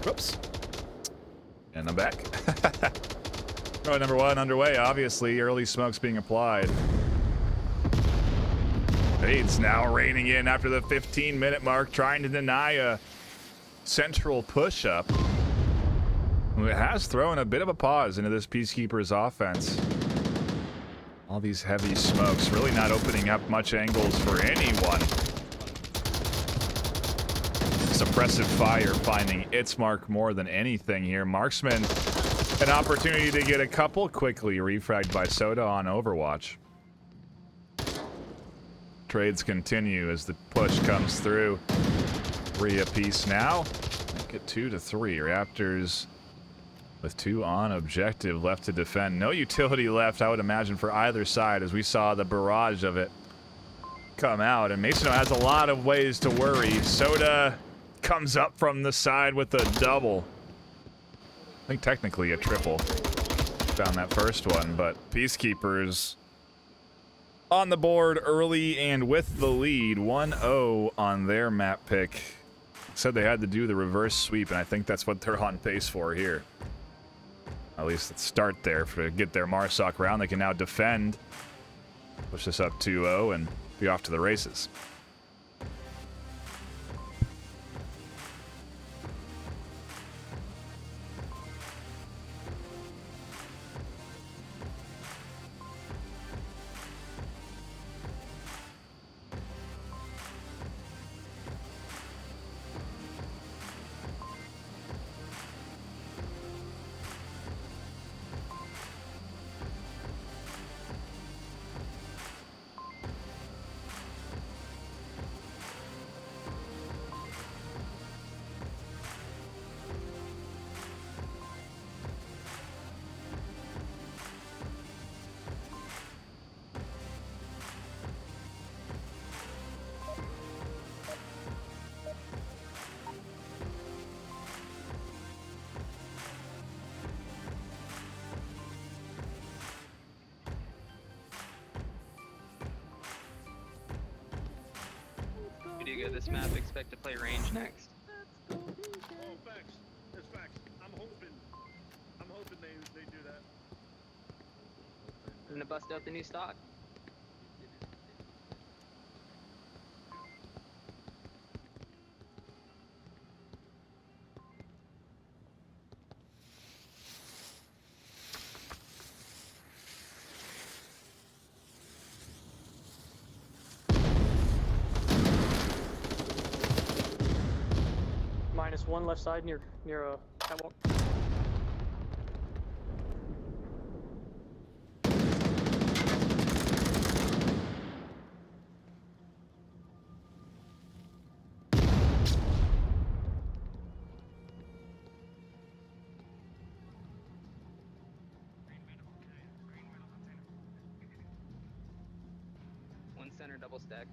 Whoops. And I'm back. Oh, number 1 underway, obviously. Early smokes being applied. Fades now raining in after the 15-minute mark, trying to deny a central push-up. It has thrown a bit of a pause into this Peacekeepers offense. All these heavy smokes really not opening up much angles for anyone. Suppressive fire finding its mark more than anything here. Marksman, an opportunity to get a couple quickly refragged by Soda on Overwatch. Trades continue as the push comes through. 3 apiece now. Make it 2 to 3. Raptors with 2 on objective left to defend. No utility left, I would imagine, for either side, as we saw the barrage of it come out. And Mason has a lot of ways to worry. Soda comes up from the side with a double. I think technically a triple. Found that first one, but Peacekeepers on the board early and with the lead. 1-0 on their map pick. Said they had to do the reverse sweep, and I think that's what they're on pace for here. At least let's start there to get their Marsoc round. They can now defend, push this up 2-0, and be off to the races. Pretty good this map. Expect to play range next. Oh, facts. That's facts. I'm hoping they do that. I'm gonna bust out the new stock. -1 left side near catwalk. One center double stack.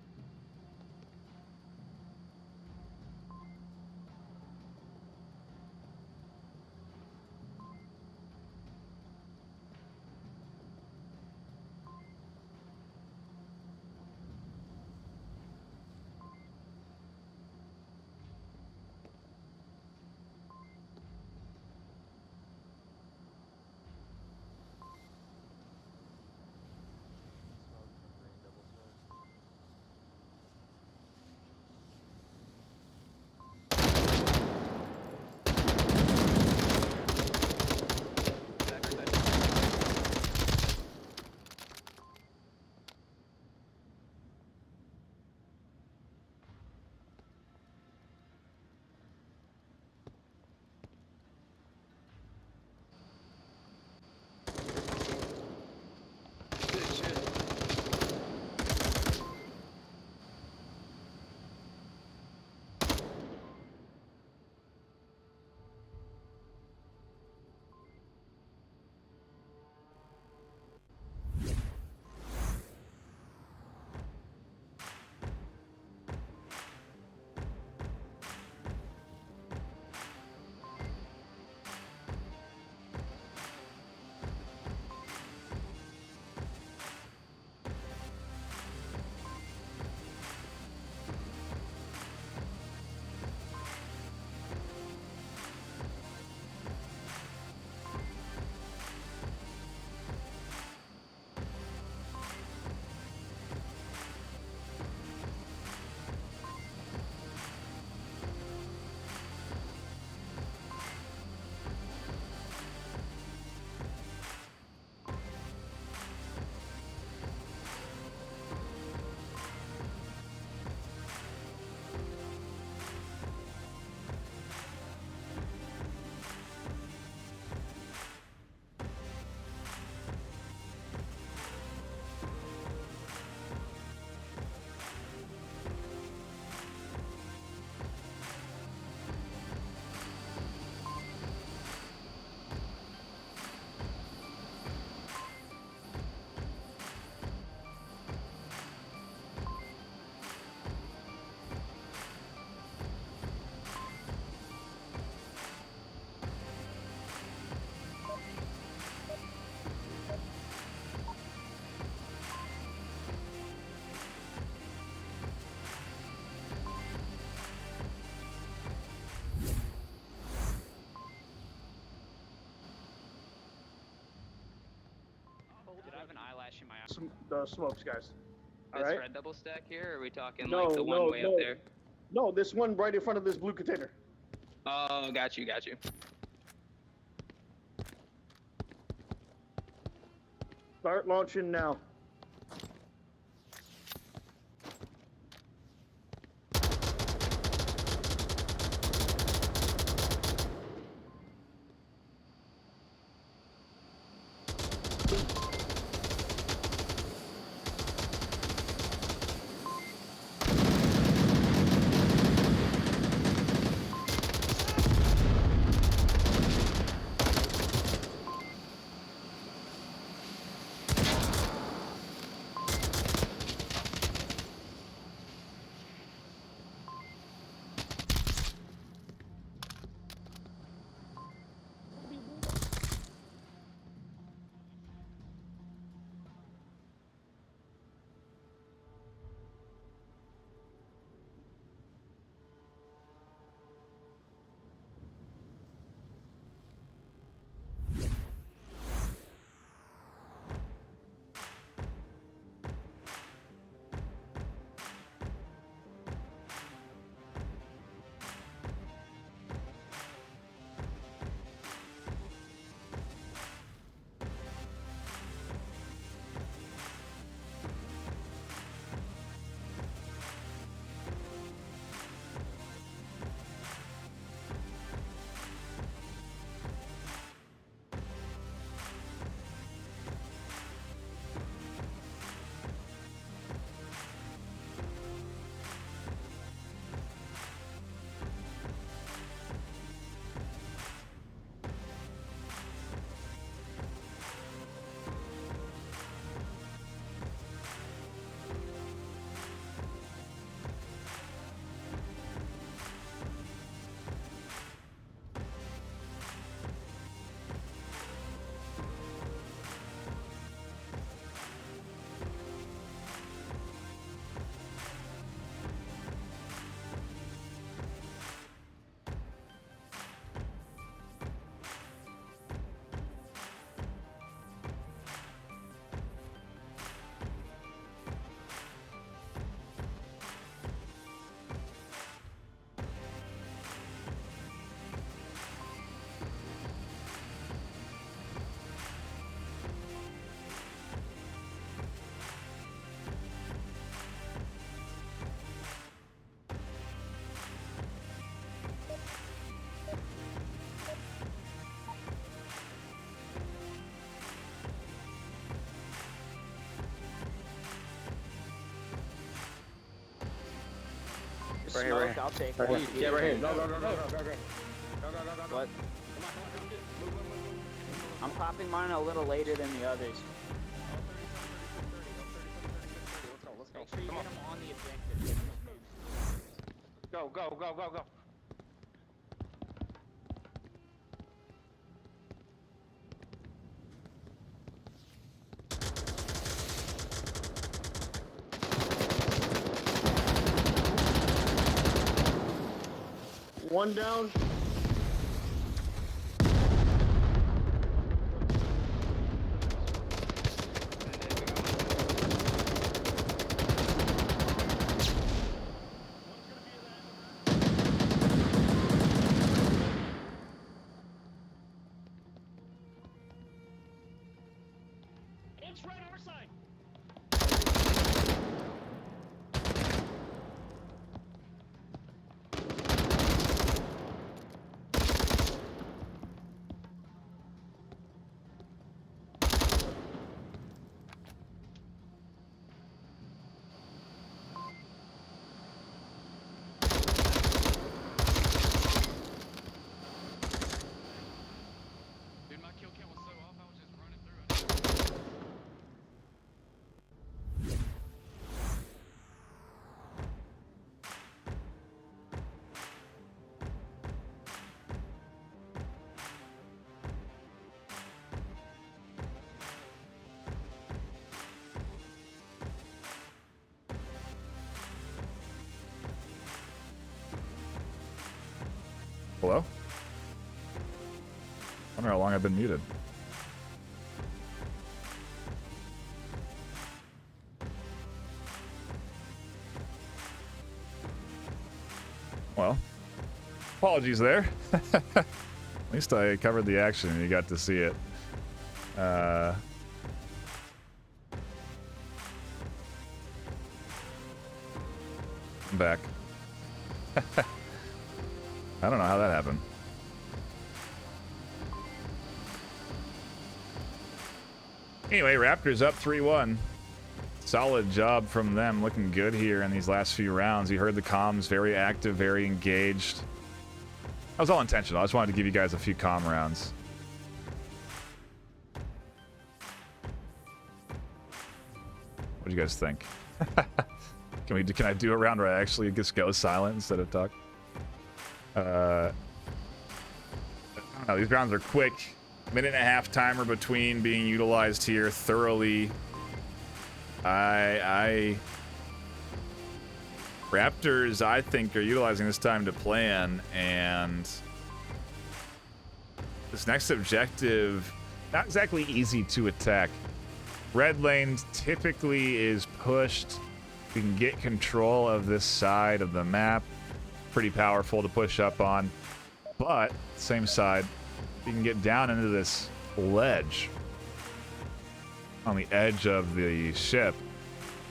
the smokes, guys. All This right. red double stack here, or are we talking No, like the one no, way no. up there? No, this one right in front of this blue container. Oh, got you, got you. Start launching now. Right here, right here. I'll take Right one. here. Yeah, right here. Go, go, go, go, go, go, go. Go, go, go, go, go. What? I'm popping mine a little later than the others. Let's go, Make sure you come get on. them on the objective. Get 'em with moves. Go, go, go, go, go. One down. It's right our side. Dude, my kill count was so off, I was just running through it. Hello? I wonder how long I've been muted. Well, apologies there. At least I covered the action and you got to see it. I'm back. I don't know how that happened. Anyway, Raptors up 3-1. Solid job from them. Looking good here in these last few rounds. You heard the comms, very active, very engaged. That was all intentional. I just wanted to give you guys a few comm rounds. What do you guys think? Can I do a round where I actually just go silent instead of talk? I don't know. These rounds are quick. Minute and a half timer between being utilized here thoroughly. Raptors, I think, are utilizing this time to plan, and this next objective, not exactly easy to attack. Red lane typically is pushed. We can get control of this side of the map. Pretty powerful to push up on, but same side, you can get down into this ledge on the edge of the ship.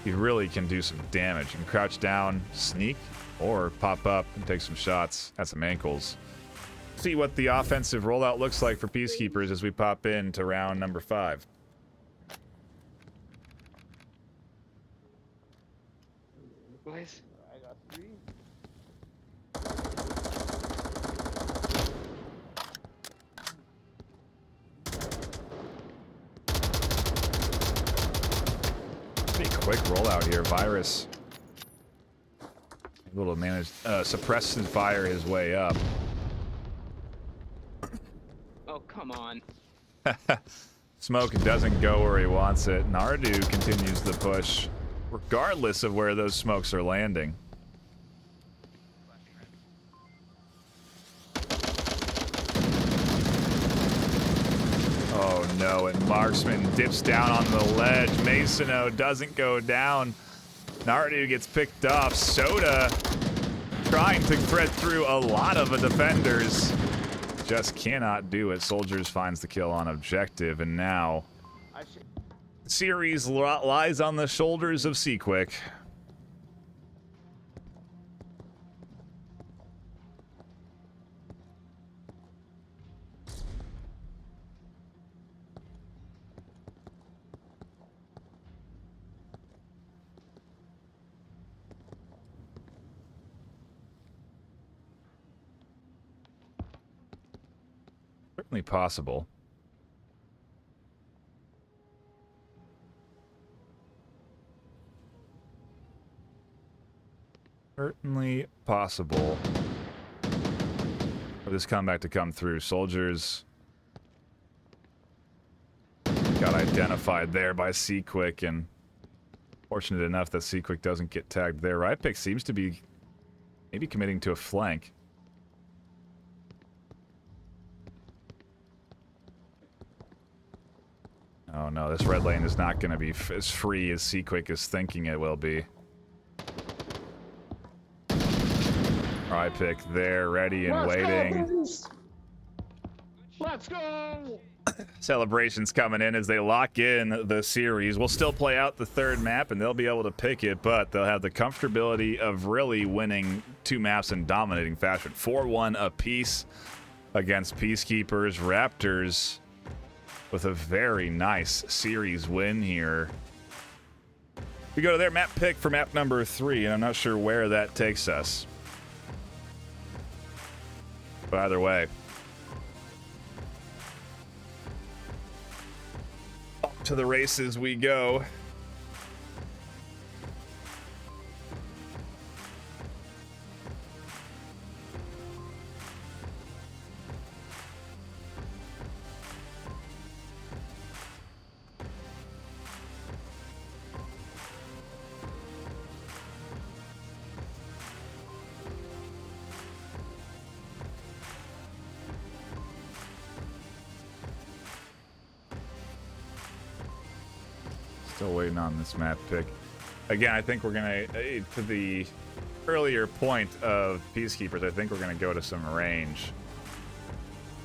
You really can do some damage. You can crouch down, sneak, or pop up and take some shots at some ankles. See what the offensive rollout looks like for Peacekeepers as we pop into round number 5. Boys. I got 3. Pretty quick rollout here. Virus able to manage suppress and fire his way up. Oh, come on. Smoke doesn't go where he wants it. Nardu continues the push regardless of where those smokes are landing. Oh no, and Marksman dips down on the ledge. Masono doesn't go down. Nardu gets picked off. Soda trying to thread through a lot of the defenders. Just cannot do it. Soldiers finds the kill on objective, and now series lies on the shoulders of Seaquick. Certainly possible. Certainly possible for this comeback to come through. Soldiers got identified there by Seaquick, and fortunate enough that Seaquick doesn't get tagged there. Rypick seems to be maybe committing to a flank. Oh no, this red lane is not going to be as free as Seaquick is thinking it will be. Rypick there, ready and waiting. Let's go! Celebrations coming in as they lock in the series. We'll still play out the third map and they'll be able to pick it, but they'll have the comfortability of really winning 2 maps in dominating fashion. 4-1 apiece against Peacekeepers. Raptors with a very nice series win here. We go to their map pick for map number 3, and I'm not sure where that takes us. But either way, off to the races we go. Still waiting on this map pick. Again, I think we're gonna to the earlier point of Peacekeepers, I think we're going to go to some range.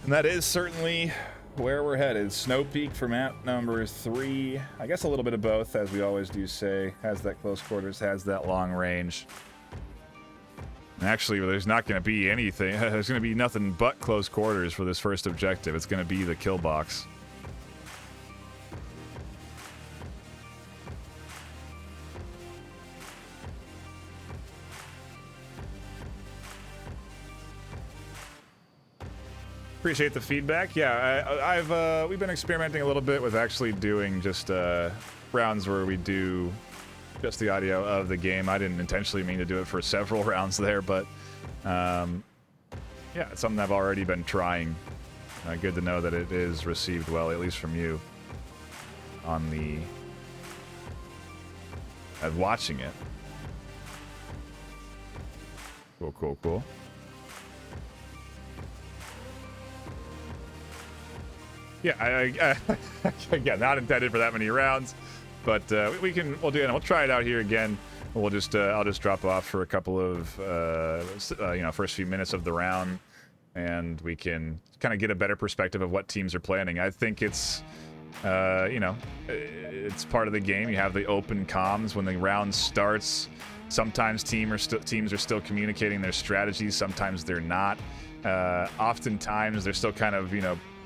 And that is certainly where we're headed. Snow Peak for map number 3. I guess a little bit of both, as we always do say. Has that close quarters, has that long range. And actually, there's not going to be anything. There's going to be nothing but close quarters for this first objective. It's going to be the kill box. Appreciate the feedback. Yeah, we've been experimenting a little bit with actually doing just rounds where we do just the audio of the game. I didn't intentionally mean to do it for several rounds there, but yeah, it's something I've already been trying. Good to know that it is received well, at least from you on the watching it. Cool, cool, cool. Yeah, again, not intended for that many rounds, but we'll try it out here again. We'll just I'll just drop off for a couple of first few minutes of the round, and we can kind of get a better perspective of what teams are planning. I think it's it's part of the game. You have the open comms when the round starts. Sometimes teams are still communicating their strategies. Sometimes they're not. Oftentimes they're still kind of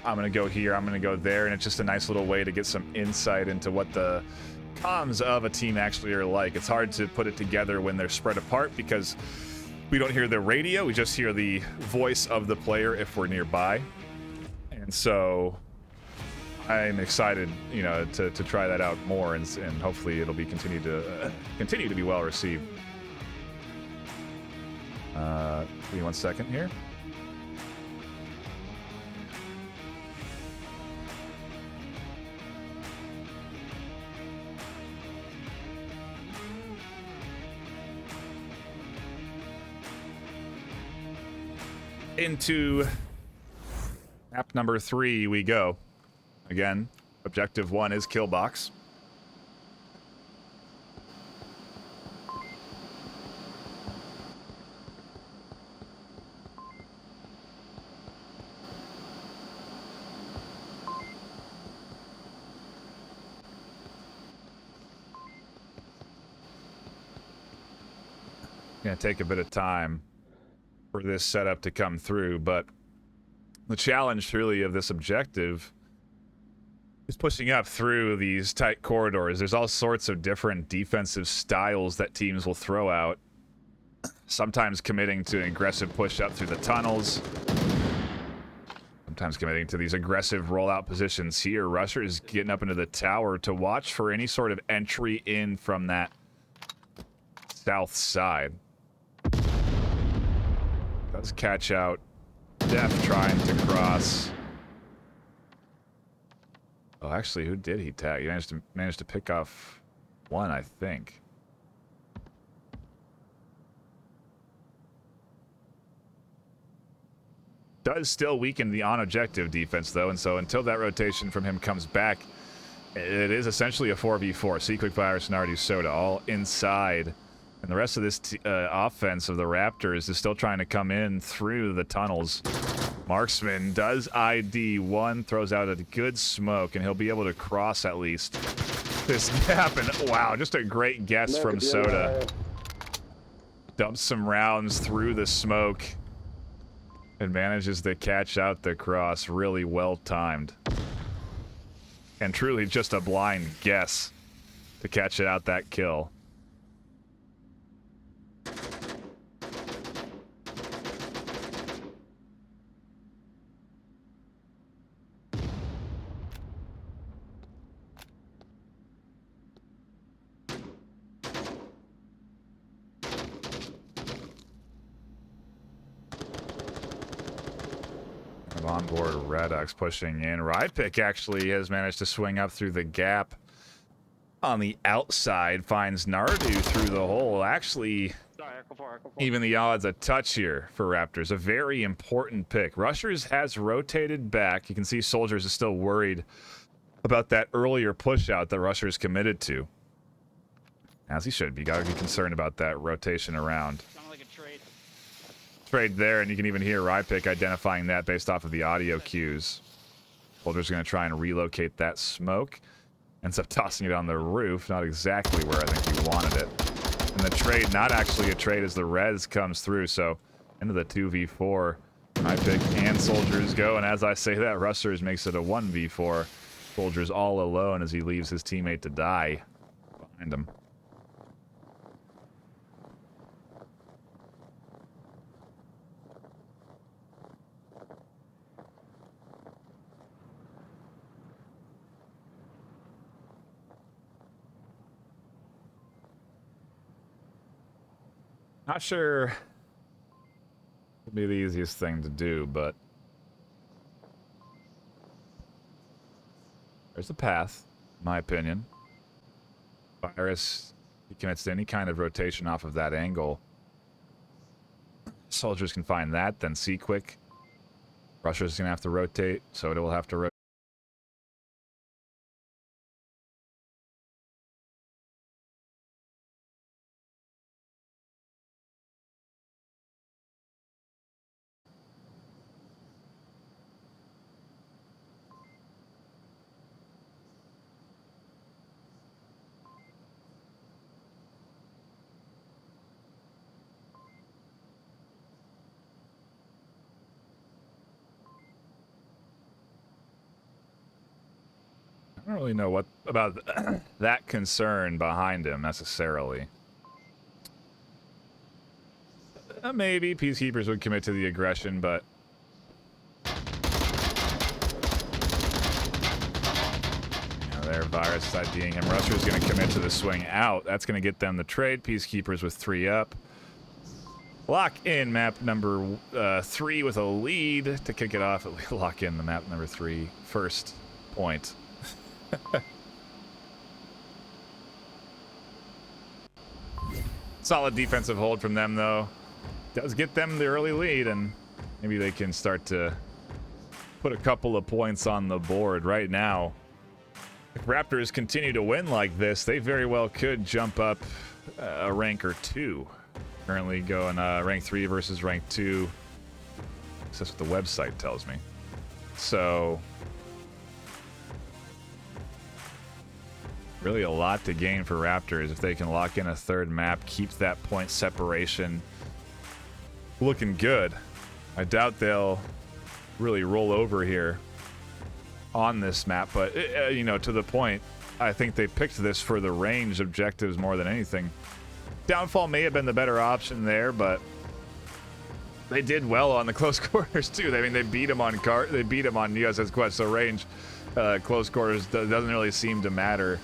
I'm going to go here, I'm going to go there, and it's just a nice little way to get some insight into what the comms of a team actually are like. It's hard to put it together when they're spread apart because we don't hear the radio, we just hear the voice of the player if we're nearby. And so I'm excited, to try that out more, and hopefully it'll be continue to be well received. Give me 1 second here. Into map number 3 we go. Again, objective 1 is kill box. Gonna take a bit of time for this setup to come through, but the challenge really of this objective is pushing up through these tight corridors. There's all sorts of different defensive styles that teams will throw out, sometimes committing to an aggressive push up through the tunnels, sometimes committing to these aggressive rollout positions here. Rusher is getting up into the tower to watch for any sort of entry in from that south side. Does catch out Def trying to cross. Oh, actually, who did he tag? He managed to pick off one, I think. Does still weaken the on-objective defense, though, and so until that rotation from him comes back, it is essentially a 4v4. See Quickfire, Snardy, Soda, all inside. And the rest of this offense of the Raptors is still trying to come in through the tunnels. Marksman does ID one, throws out a good smoke, and he'll be able to cross at least this gap. And wow, just a great guess from Soda. Dumps some rounds through the smoke and manages to catch out the cross. Really well timed. And truly just a blind guess to catch it out that kill. Onboard Redux pushing in. Rypick actually has managed to swing up through the gap on the outside, finds Nardu through the hole. Actually, even the odds a touch here for Raptors. A very important pick. Rushers has rotated back. You can see Soldiers is still worried about that earlier push out that Rushers committed to. As he should be. Gotta be concerned about that rotation around. trade there, and you can even hear Rypick identifying that based off of the audio cues. Soldiers going to try and relocate that smoke. Ends up tossing it on the roof, not exactly where I think he wanted it. And the trade, not actually a trade as the res comes through, so into the 2v4. Rypick and Soldiers go, and as I say that, Rusters makes it a 1v4. Soldiers all alone as he leaves his teammate to die behind him. Not sure it'd be the easiest thing to do, but there's a path, in my opinion. Virus, he commits to any kind of rotation off of that angle. Soldiers can find that, then see quick. Russia's gonna have to rotate, so it will have to rotate. I don't really know what about that concern behind him necessarily. Maybe Peacekeepers would commit to the aggression, but there, Virus IDing him. Rusher's going to commit to the swing out. That's going to get them the trade. Peacekeepers with 3 up. Lock in map number 3 with a lead to kick it off. Lock in the map number 3 first point. Solid defensive hold from them, though. Does get them the early lead, and maybe they can start to put a couple of points on the board right now. If Raptors continue to win like this, they very well could jump up a rank or 2. Currently going rank 3 versus rank 2. That's what the website tells me. So really a lot to gain for Raptors if they can lock in a 3rd map, keep that point separation looking good. I doubt they'll really roll over here on this map, but you know, to the point, I think they picked this for the range objectives more than anything. Downfall may have been the better option there, but they did well on the close quarters too. I mean, they beat him on USS Quest, so range, close quarters doesn't really seem to matter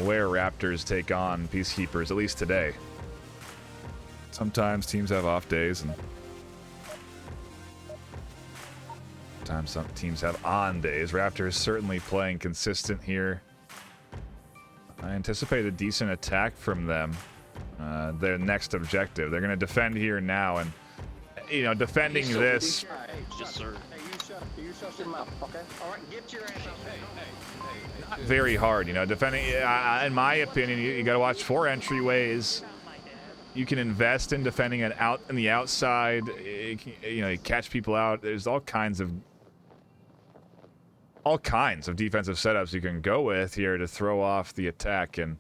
where Raptors take on Peacekeepers, at least today. Sometimes teams have off days, and sometimes some teams have on days. Raptors certainly playing consistent here. I anticipate a decent attack from them. Their next objective. They're going to defend here now, and you know, defending this. Yes, sir. You shut your mouth, okay? All right, get your ass out. Not very hard, you know. Defending, in my opinion, you got to watch 4 entryways. You can invest in defending it out in the outside. You know, you catch people out. There's all kinds of defensive setups you can go with here to throw off the attack, and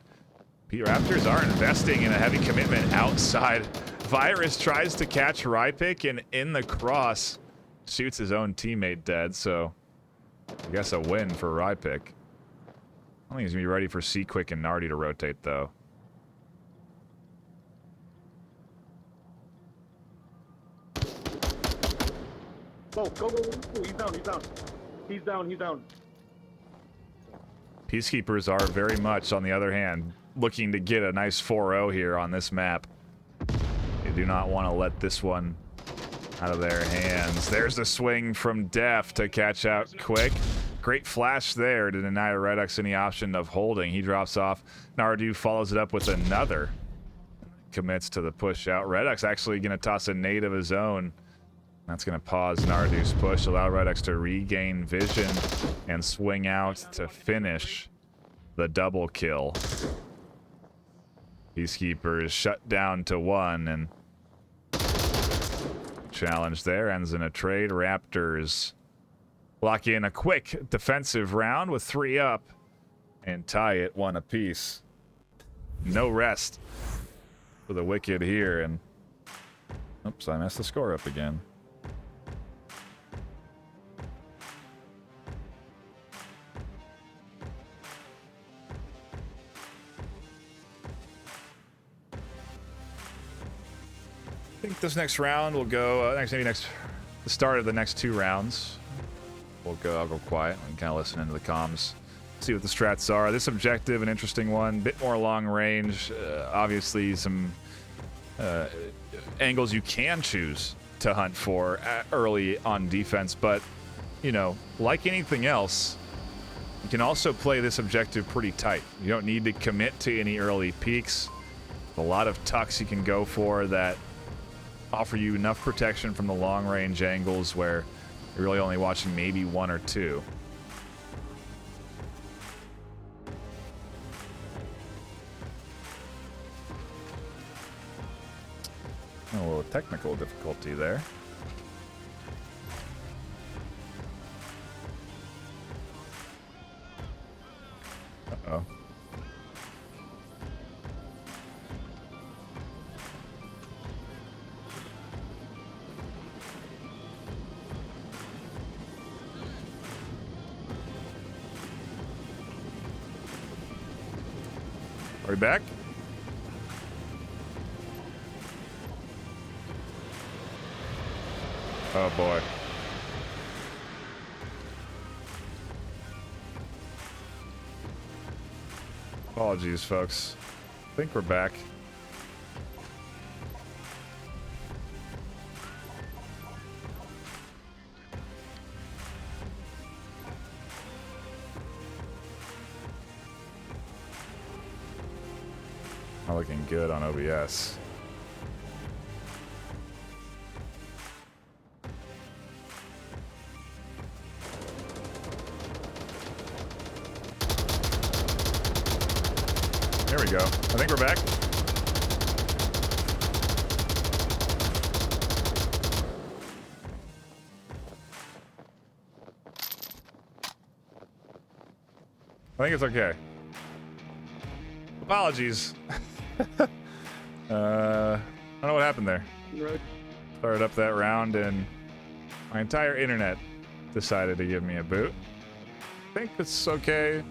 Raptors are investing in a heavy commitment outside. Virus tries to catch Rypick, and in the cross shoots his own teammate dead, so I guess a win for Rypick. I don't think he's gonna be ready for C-Quick and Nardi to rotate, though. Go, he's down. He's down. Peacekeepers are very much, on the other hand, looking to get a nice 4-0 here on this map. They do not want to let this one out of their hands. There's the swing from Def to catch out quick. Great flash there to deny Redux any option of holding. He drops off. Nardu follows it up with another. Commits to the push out. Redux actually going to toss a nade of his own. That's going to pause Nardu's push, allow Redux to regain vision and swing out to finish the double kill. Peacekeepers shut down to 1, and challenge there. Ends in a trade. Raptors lock in a quick defensive round with 3 up and tie it 1 apiece. No rest for the Wicked here, and oops, I messed the score up again. I think this next round will go the start of the next 2 rounds. I'll go quiet and kind of listen into the comms, see what the strats are. This objective, an interesting one, bit more long range. Obviously, some angles you can choose to hunt for early on defense, but you know, like anything else, you can also play this objective pretty tight. You don't need to commit to any early peaks. A lot of tucks you can go for that offer you enough protection from the long range angles where you're really only watching maybe 1 or 2. A little technical difficulty there. Uh-oh. Are we back? Oh boy. Apologies, folks. I think we're back. Not looking good on OBS. There we go. I think we're back. I think it's okay. Apologies. I don't know what happened there. Started up that round and my entire internet decided to give me a boot. I think it's okay.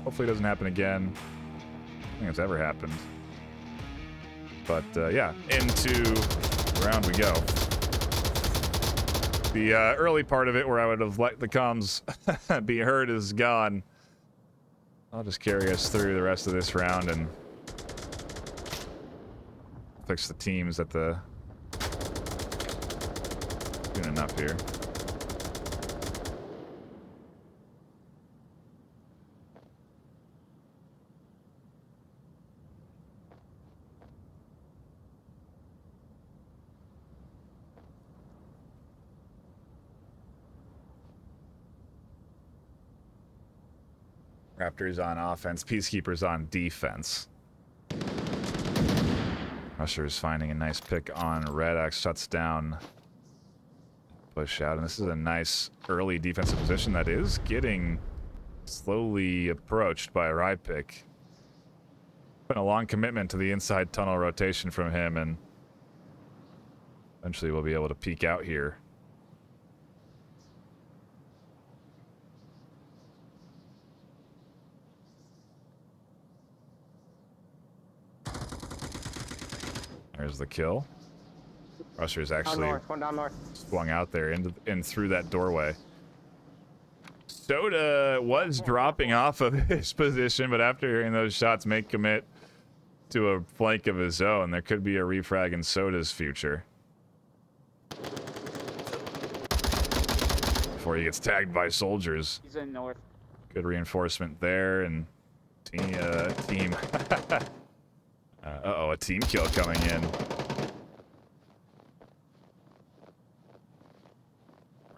Hopefully it doesn't happen again. I don't think it's ever happened. But yeah, into the round we go. The early part of it where I would have let the comms be heard is gone. I'll just carry us through the rest of this round and fix the teams at the... Doing enough here. Raptors on offense, Peacekeepers on defense. Rushers finding a nice pick on Red X, shuts down push out, and this is a nice early defensive position that is getting slowly approached by a ride pick. Been a long commitment to the inside tunnel rotation from him, and eventually we'll be able to peek out here. There's the kill. Rusher's actually One down north. swung out there and through that doorway. Soda was dropping off of his position, but after hearing those shots make commit to a flank of his own, there could be a refrag in Soda's future. Before he gets tagged by soldiers. He's in north. Good reinforcement there, and team. Uh-oh, a team kill coming in.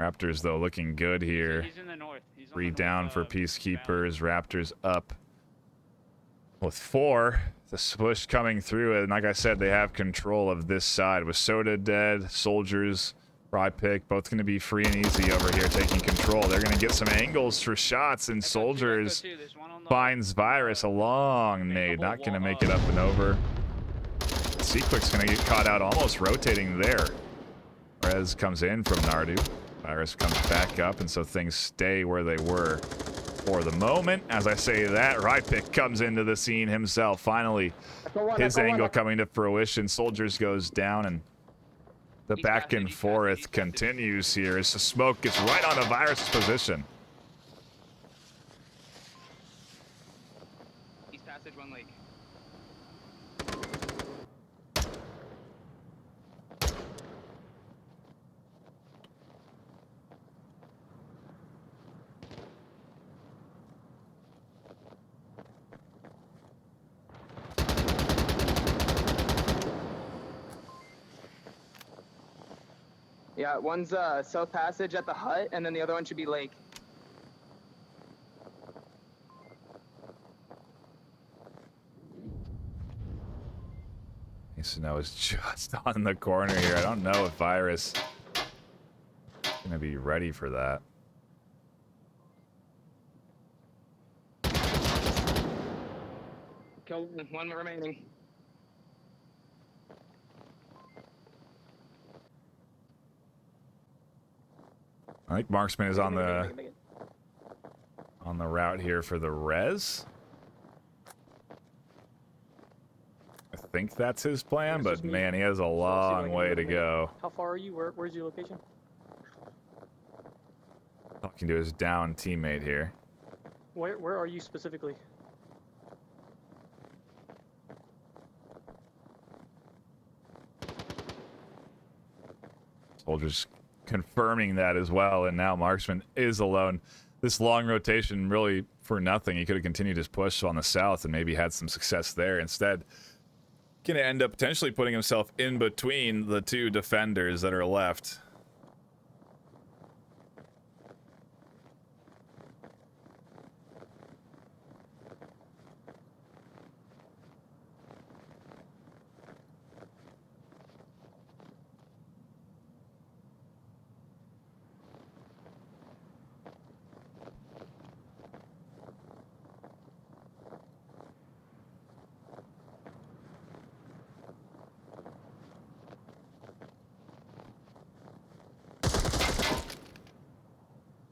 Raptors, though, looking good here. He's in the north. He's on 3 the down north, for Peacekeepers. Raptors up with 4. The push coming through, and like I said, they have control of this side with Soda dead, Soldiers, Pick, both going to be free and easy over here taking control. They're going to get some angles for shots, and Soldiers finds Virus a long nade. Not going to make it up and over. Sequick's going to get caught out almost rotating there. Rez comes in from Nardu. Virus comes back up, and so things stay where they were for the moment. As I say that, Pick comes into the scene himself. Finally, his angle coming to fruition. Soldiers goes down, and the back and forth continues here as the smoke gets right on the Virus position. East Passage, 1 lake. Yeah, one's South Passage at the hut, and then the other one should be Lake. Snow is just on the corner here. I don't know if Virus is going to be ready for that. Kill 1 remaining. I think Marksman is on the route here for the res. I think that's his plan, but man, he has a long way to go. How far are you? Where's your location? Talking to his down teammate here. Where are you specifically? Soldiers confirming that as well, and now Marksman is alone. This long rotation really for nothing. He could have continued his push on the south and maybe had some success there. Instead, gonna end up potentially putting himself in between the 2 defenders that are left.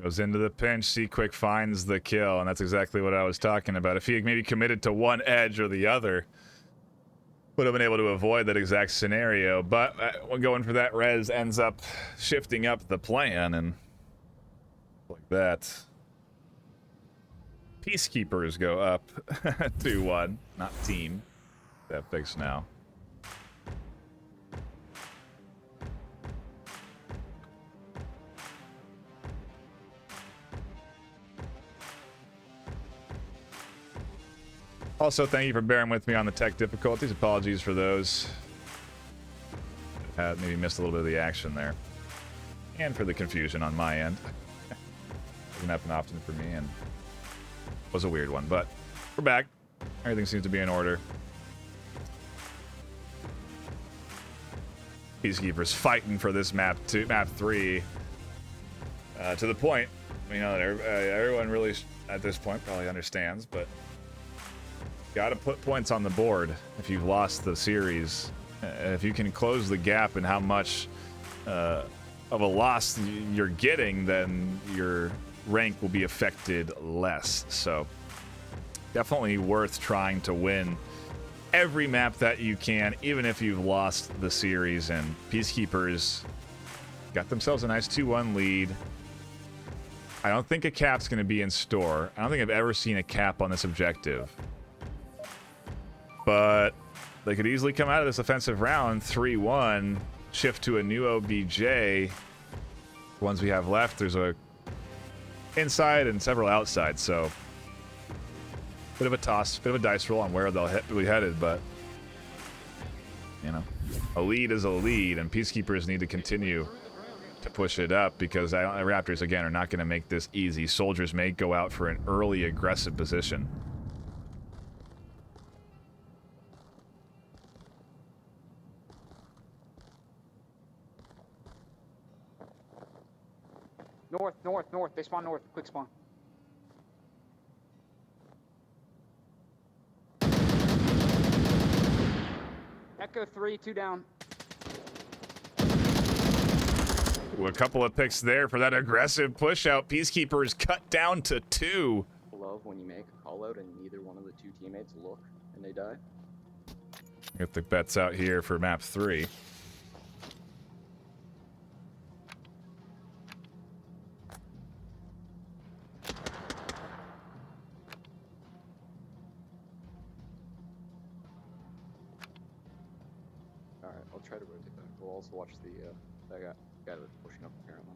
Goes into the pinch, Quick finds the kill, and that's exactly what I was talking about. If he had maybe committed to one edge or the other, would have been able to avoid that exact scenario. But when going for that res ends up shifting up the plan, and like that. Peacekeepers go up 2-1, not team. That fixed now. Also, thank you for bearing with me on the tech difficulties. Apologies for those. Maybe missed a little bit of the action there. And for the confusion on my end. Doesn't happen often for me, and was a weird one. But we're back. Everything seems to be in order. Peacekeepers fighting for this map 3. To the point, you know, everyone really at this point probably understands, but got to put points on the board if you've lost the series. If you can close the gap in how much of a loss you're getting, then your rank will be affected less. So definitely worth trying to win every map that you can, even if you've lost the series. And Peacekeepers got themselves a nice 2-1 lead. I don't think a cap's going to be in store. I don't think I've ever seen a cap on this objective. But they could easily come out of this offensive round 3-1, shift to a new OBJ. The ones we have left, there's a inside and several outside, so bit of a toss, bit of a dice roll on where they'll be headed, but you know, a lead is a lead, and Peacekeepers need to continue to push it up because Raptors, again, are not going to make this easy. Soldiers may go out for an early aggressive position. North, north, north. They spawn north. Quick spawn. Echo 3, 2 down. Ooh, a couple of picks there for that aggressive push out. Peacekeepers cut down to 2. Love when you make a call out and neither one of the two teammates look and they die. Get the bets out here for map 3. Alright, I'll try to rotate that. We'll also watch the that guy that's pushing up apparently.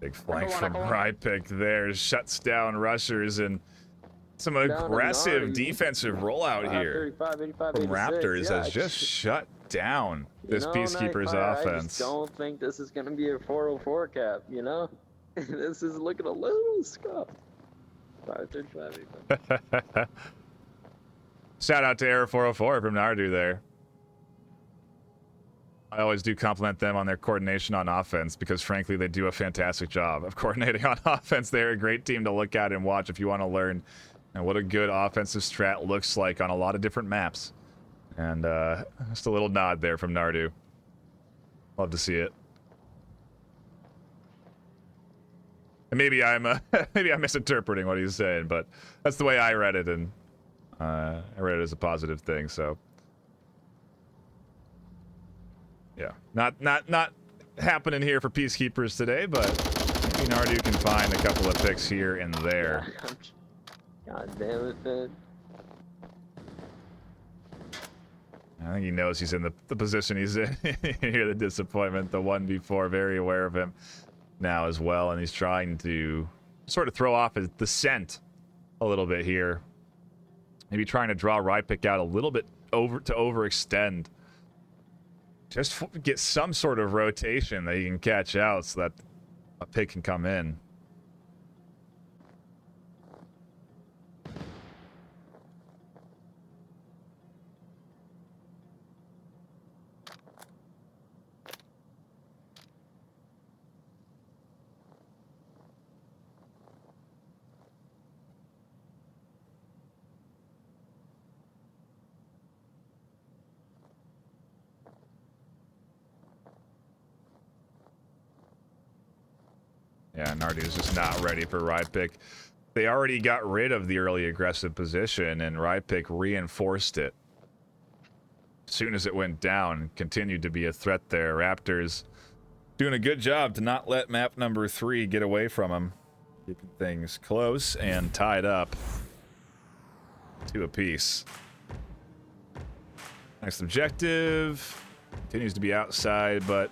Big flank from Rypick there. Shuts down rushers and some aggressive defensive rollout here 35, 85, from 86. Raptors Yeah, has just shut down this you know, Peacekeepers NightFiree, I offense. just don't think this is going to be a 404 cap, you know? This is looking a little scuffed. 535, 85. Shout out to Air 404 from Nardu there. I always do compliment them on their coordination on offense because, frankly, they do a fantastic job of coordinating on offense. They're a great team to look at and watch if you want to learn what a good offensive strat looks like on a lot of different maps. And just a little nod there from Nardu. Love to see it. And maybe I'm misinterpreting what he's saying, but that's the way I read it, and I read it as a positive thing. So. Yeah, not happening here for Peacekeepers today, but maybe Nardu can find a couple of picks here and there. God damn it, man. I think he knows he's in the position he's in. You hear the disappointment, the 1v4, very aware of him now as well, and he's trying to sort of throw off the scent a little bit here. Maybe trying to draw Rypick out a little bit to overextend. Just get some sort of rotation that he can catch out so that a pick can come in. Yeah, Nardu's just not ready for Rypick. They already got rid of the early aggressive position, and Rypick reinforced it. As soon as it went down, continued to be a threat there. Raptors doing a good job to not let map number 3 get away from them. Keeping things close and tied up. 2 apiece. Next objective continues to be outside, but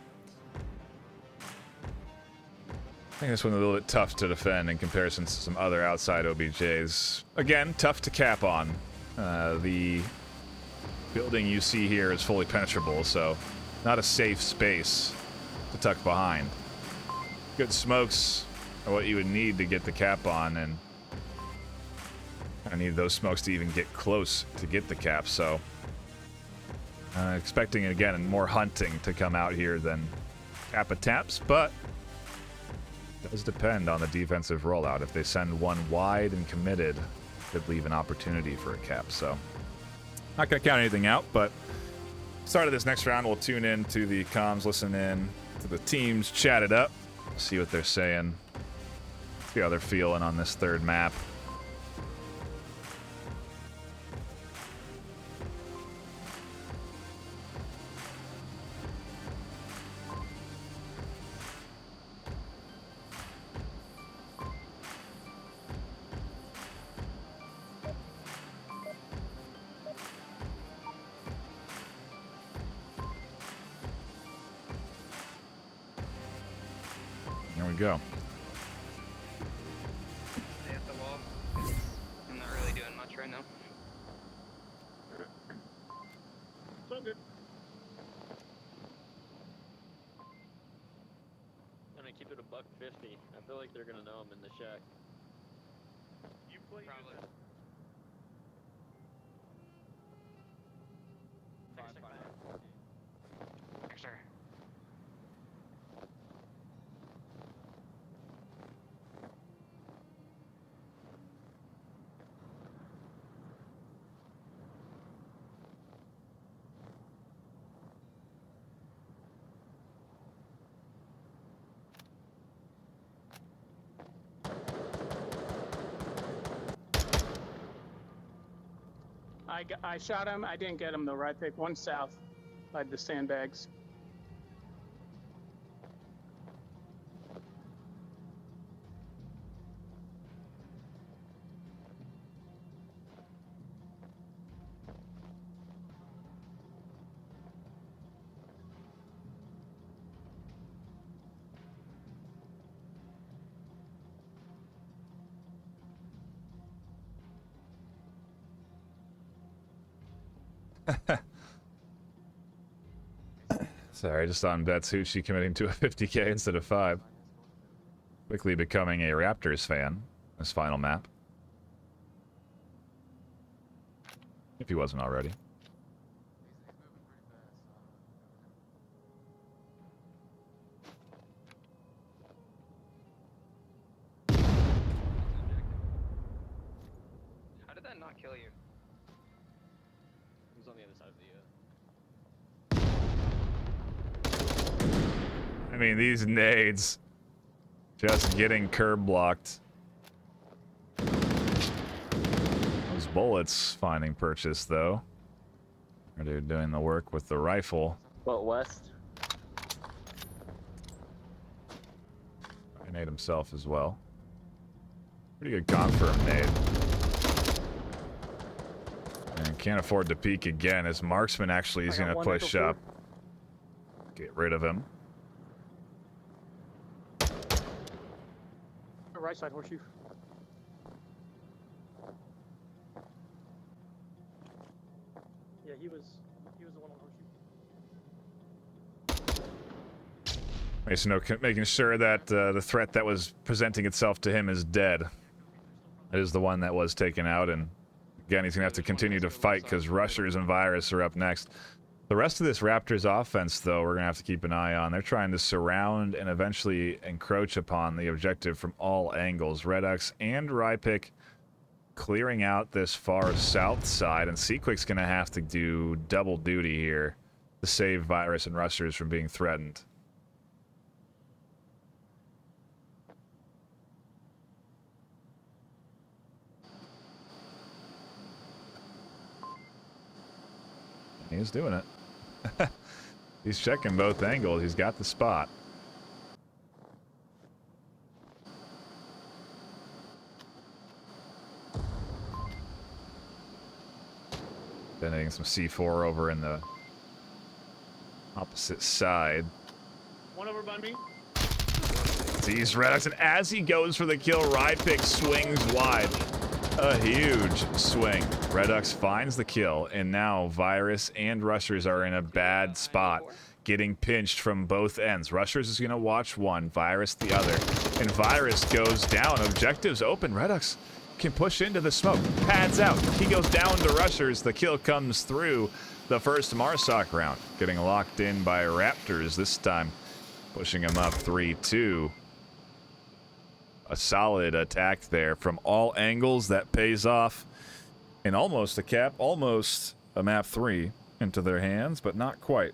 I think this one's a little bit tough to defend in comparison to some other outside OBJs. Again, tough to cap on. The building you see here is fully penetrable, so not a safe space to tuck behind. Good smokes are what you would need to get the cap on, and I need those smokes to even get close to get the cap, so expecting, again, more hunting to come out here than cap attempts, but it does depend on the defensive rollout. If they send one wide and committed, could leave an opportunity for a cap. So, not going to count anything out, but start of this next round, we'll tune in to the comms, listen in to the teams, chat it up, see what they're saying, see how they're feeling on this third map. There we go. Stay at the wall. I'm not really doing much right now. It's all good. I'm gonna keep it $150. I feel like they're gonna know I'm in the shack. You play Probably. Five. Sure. I shot him. I didn't get him though, right? Pick one south by the sandbags. Sorry, just on Betsuchi committing to a 50k instead of 5. Quickly becoming a Raptors fan this final map. If he wasn't already. How did that not kill you? He was on the other side of the I mean, these nades just getting curb blocked. Those bullets finding purchase, though. They're doing the work with the rifle. But west. I nade himself as well. Pretty good confirm nade. And can't afford to peek again. His marksman actually is I got going to one push echo up. Get rid of him. Right side horseshoe. Yeah, he was the one on horseshoe. Making sure that the threat that was presenting itself to him is dead. It is the one that was taken out, and again, he's going to have to continue to fight because Rushers and Virus are up next. The rest of this Raptors offense, though, we're going to have to keep an eye on. They're trying to surround and eventually encroach upon the objective from all angles. Redux and Rypick clearing out this far south side, and Seaquick's going to have to do double duty here to save Virus and Rushers from being threatened. He's doing it. He's checking both angles. He's got the spot. Detonating some C4 over in the opposite side. One over by me. Sees Redux, and as he goes for the kill, Rypick swings wide. A huge swing. Redux finds the kill, and now Virus and Rushers are in a bad spot, getting pinched from both ends. Rushers is going to watch one, Virus the other, and Virus goes down. Objectives open. Redux can push into the smoke, pads out. He goes down to Rushers. The kill comes through. The first Marsoc round getting locked in by Raptors this time, pushing him up 3-2. A solid attack there from all angles that pays off, and almost a cap, almost a map 3 into their hands, but not quite.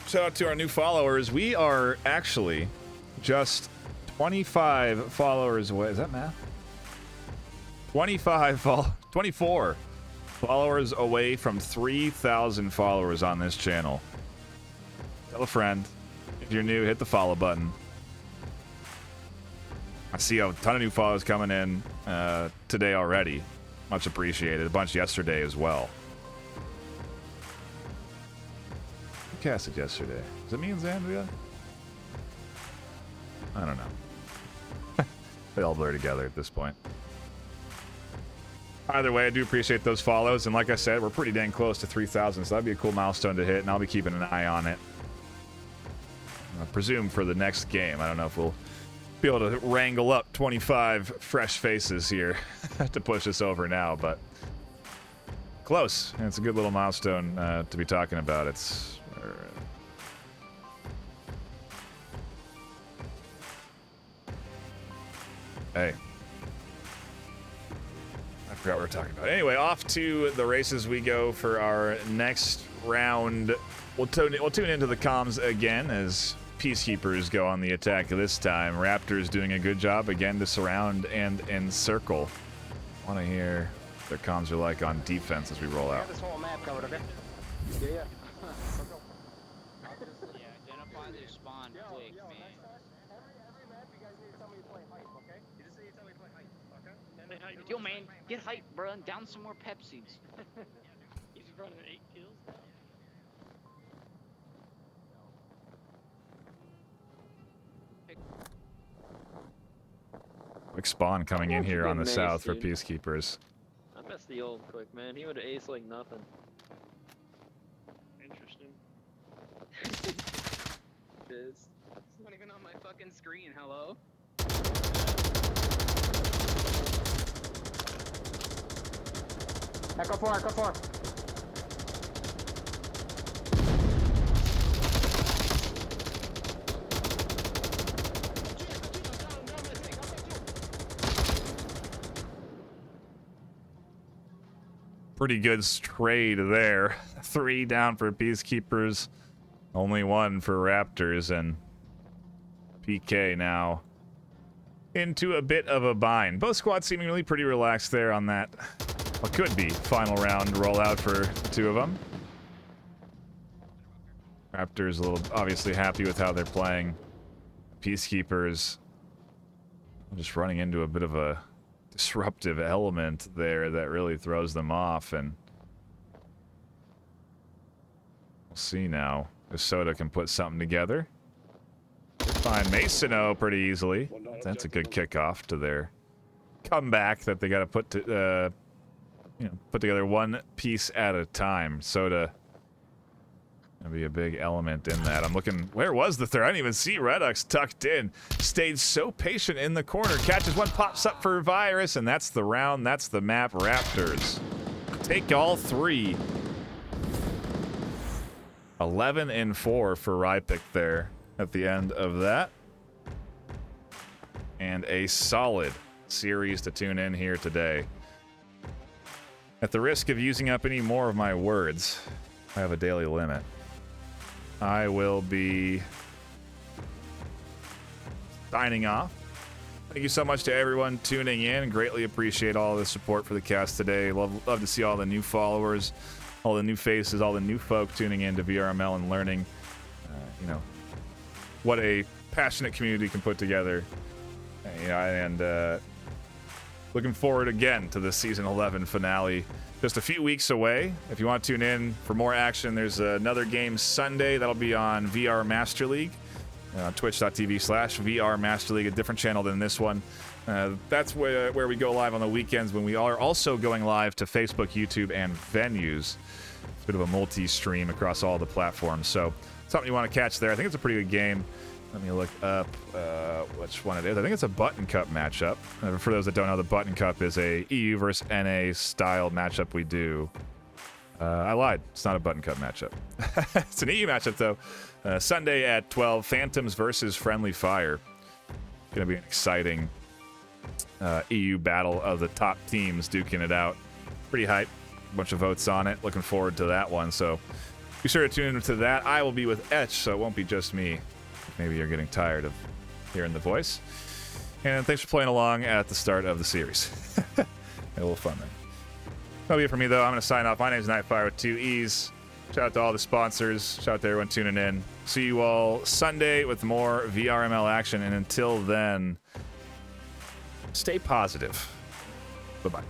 Shout out to our new followers. We are actually just 25 followers away. Is that math? 24 followers away from 3,000 followers on this channel. Tell a friend. If you're new, hit the follow button. I see a ton of new followers coming in today already. Much appreciated. A bunch yesterday as well. Casted yesterday. Was it me and Zandria? I don't know. They all blur together at this point. Either way, I do appreciate those follows, and like I said, we're pretty dang close to 3,000, so that'd be a cool milestone to hit, and I'll be keeping an eye on it. I presume for the next game. I don't know if we'll be able to wrangle up 25 fresh faces here to push us over now, but close, and it's a good little milestone to be talking about. It's Hey. I forgot what we were talking about. Anyway, off to the races we go for our next round. We'll tune into the comms again as Peacekeepers go on the attack this time. Raptors doing a good job again to surround and encircle. Want to hear what their comms are like on defense as we roll I out. got this whole map covered, okay? Yeah, yeah. Let's go. Yeah, identify their spawn quick, man. Every map, you guys need to tell me to play hype, okay? You just need to tell me to play hype, okay? Yo, man, get hype, bro, and down some more Pepsis. He's running 8 kills now. Quick spawn coming in here on the south for Peacekeepers. I miss the old Quick, man. He would have aced like nothing. Interesting. Biz. It's not even on my fucking screen, hello? Echo 4, Echo 4. Pretty good trade there. 3 down for Peacekeepers, only 1 for Raptors, and PK now into a bit of a bind. Both squads seemingly pretty relaxed there on that, what could be final round rollout for the 2 of them. Raptors a little obviously happy with how they're playing. Peacekeepers just running into a bit of a disruptive element there that really throws them off, and we'll see now if Soda can put something together. Find Masono pretty easily. That's a good kickoff to their comeback that they got to put to, put together one piece at a time. Soda gonna be a big element in that. I'm looking, where was the third? I didn't even see Redux tucked in. Stayed so patient in the corner. Catches one, pops up for Virus, and that's the round, that's the map. Raptors take all 3. 11-4 for Rypic there at the end of that. And a solid series to tune in here today. At the risk of using up any more of my words, I have a daily limit. I will be signing off. Thank you so much to everyone tuning in. Greatly appreciate all the support for the cast today. Love to see all the new followers, all the new faces, all the new folk tuning in to VRML and learning, what a passionate community can put together. And looking forward again to the season 11 finale. Just a few weeks away. If you want to tune in for more action, there's another game Sunday that'll be on VR Master League, twitch.tv/VR Master League, a different channel than this one. That's where we go live on the weekends, when we are also going live to Facebook, YouTube, and venues. It's a bit of a multi-stream across all the platforms, so something you want to catch there. I think it's a pretty good game. Let me look up which one it is. I think it's a Button Cup matchup. For those that don't know, the Button Cup is a EU versus NA style matchup we do. I lied. It's not a Button Cup matchup. It's an EU matchup, though. Sunday at 12, Phantoms versus Friendly Fire. Going to be an exciting EU battle of the top teams duking it out. Pretty hype. A bunch of votes on it. Looking forward to that one. So be sure to tune into that. I will be with Etch, so it won't be just me. Maybe you're getting tired of hearing the voice. And thanks for playing along at the start of the series. A little fun there. That'll be it for me, though. I'm going to sign off. My name is NightFiree with 2 E's. Shout out to all the sponsors. Shout out to everyone tuning in. See you all Sunday with more VRML action. And until then, stay positive. Bye-bye.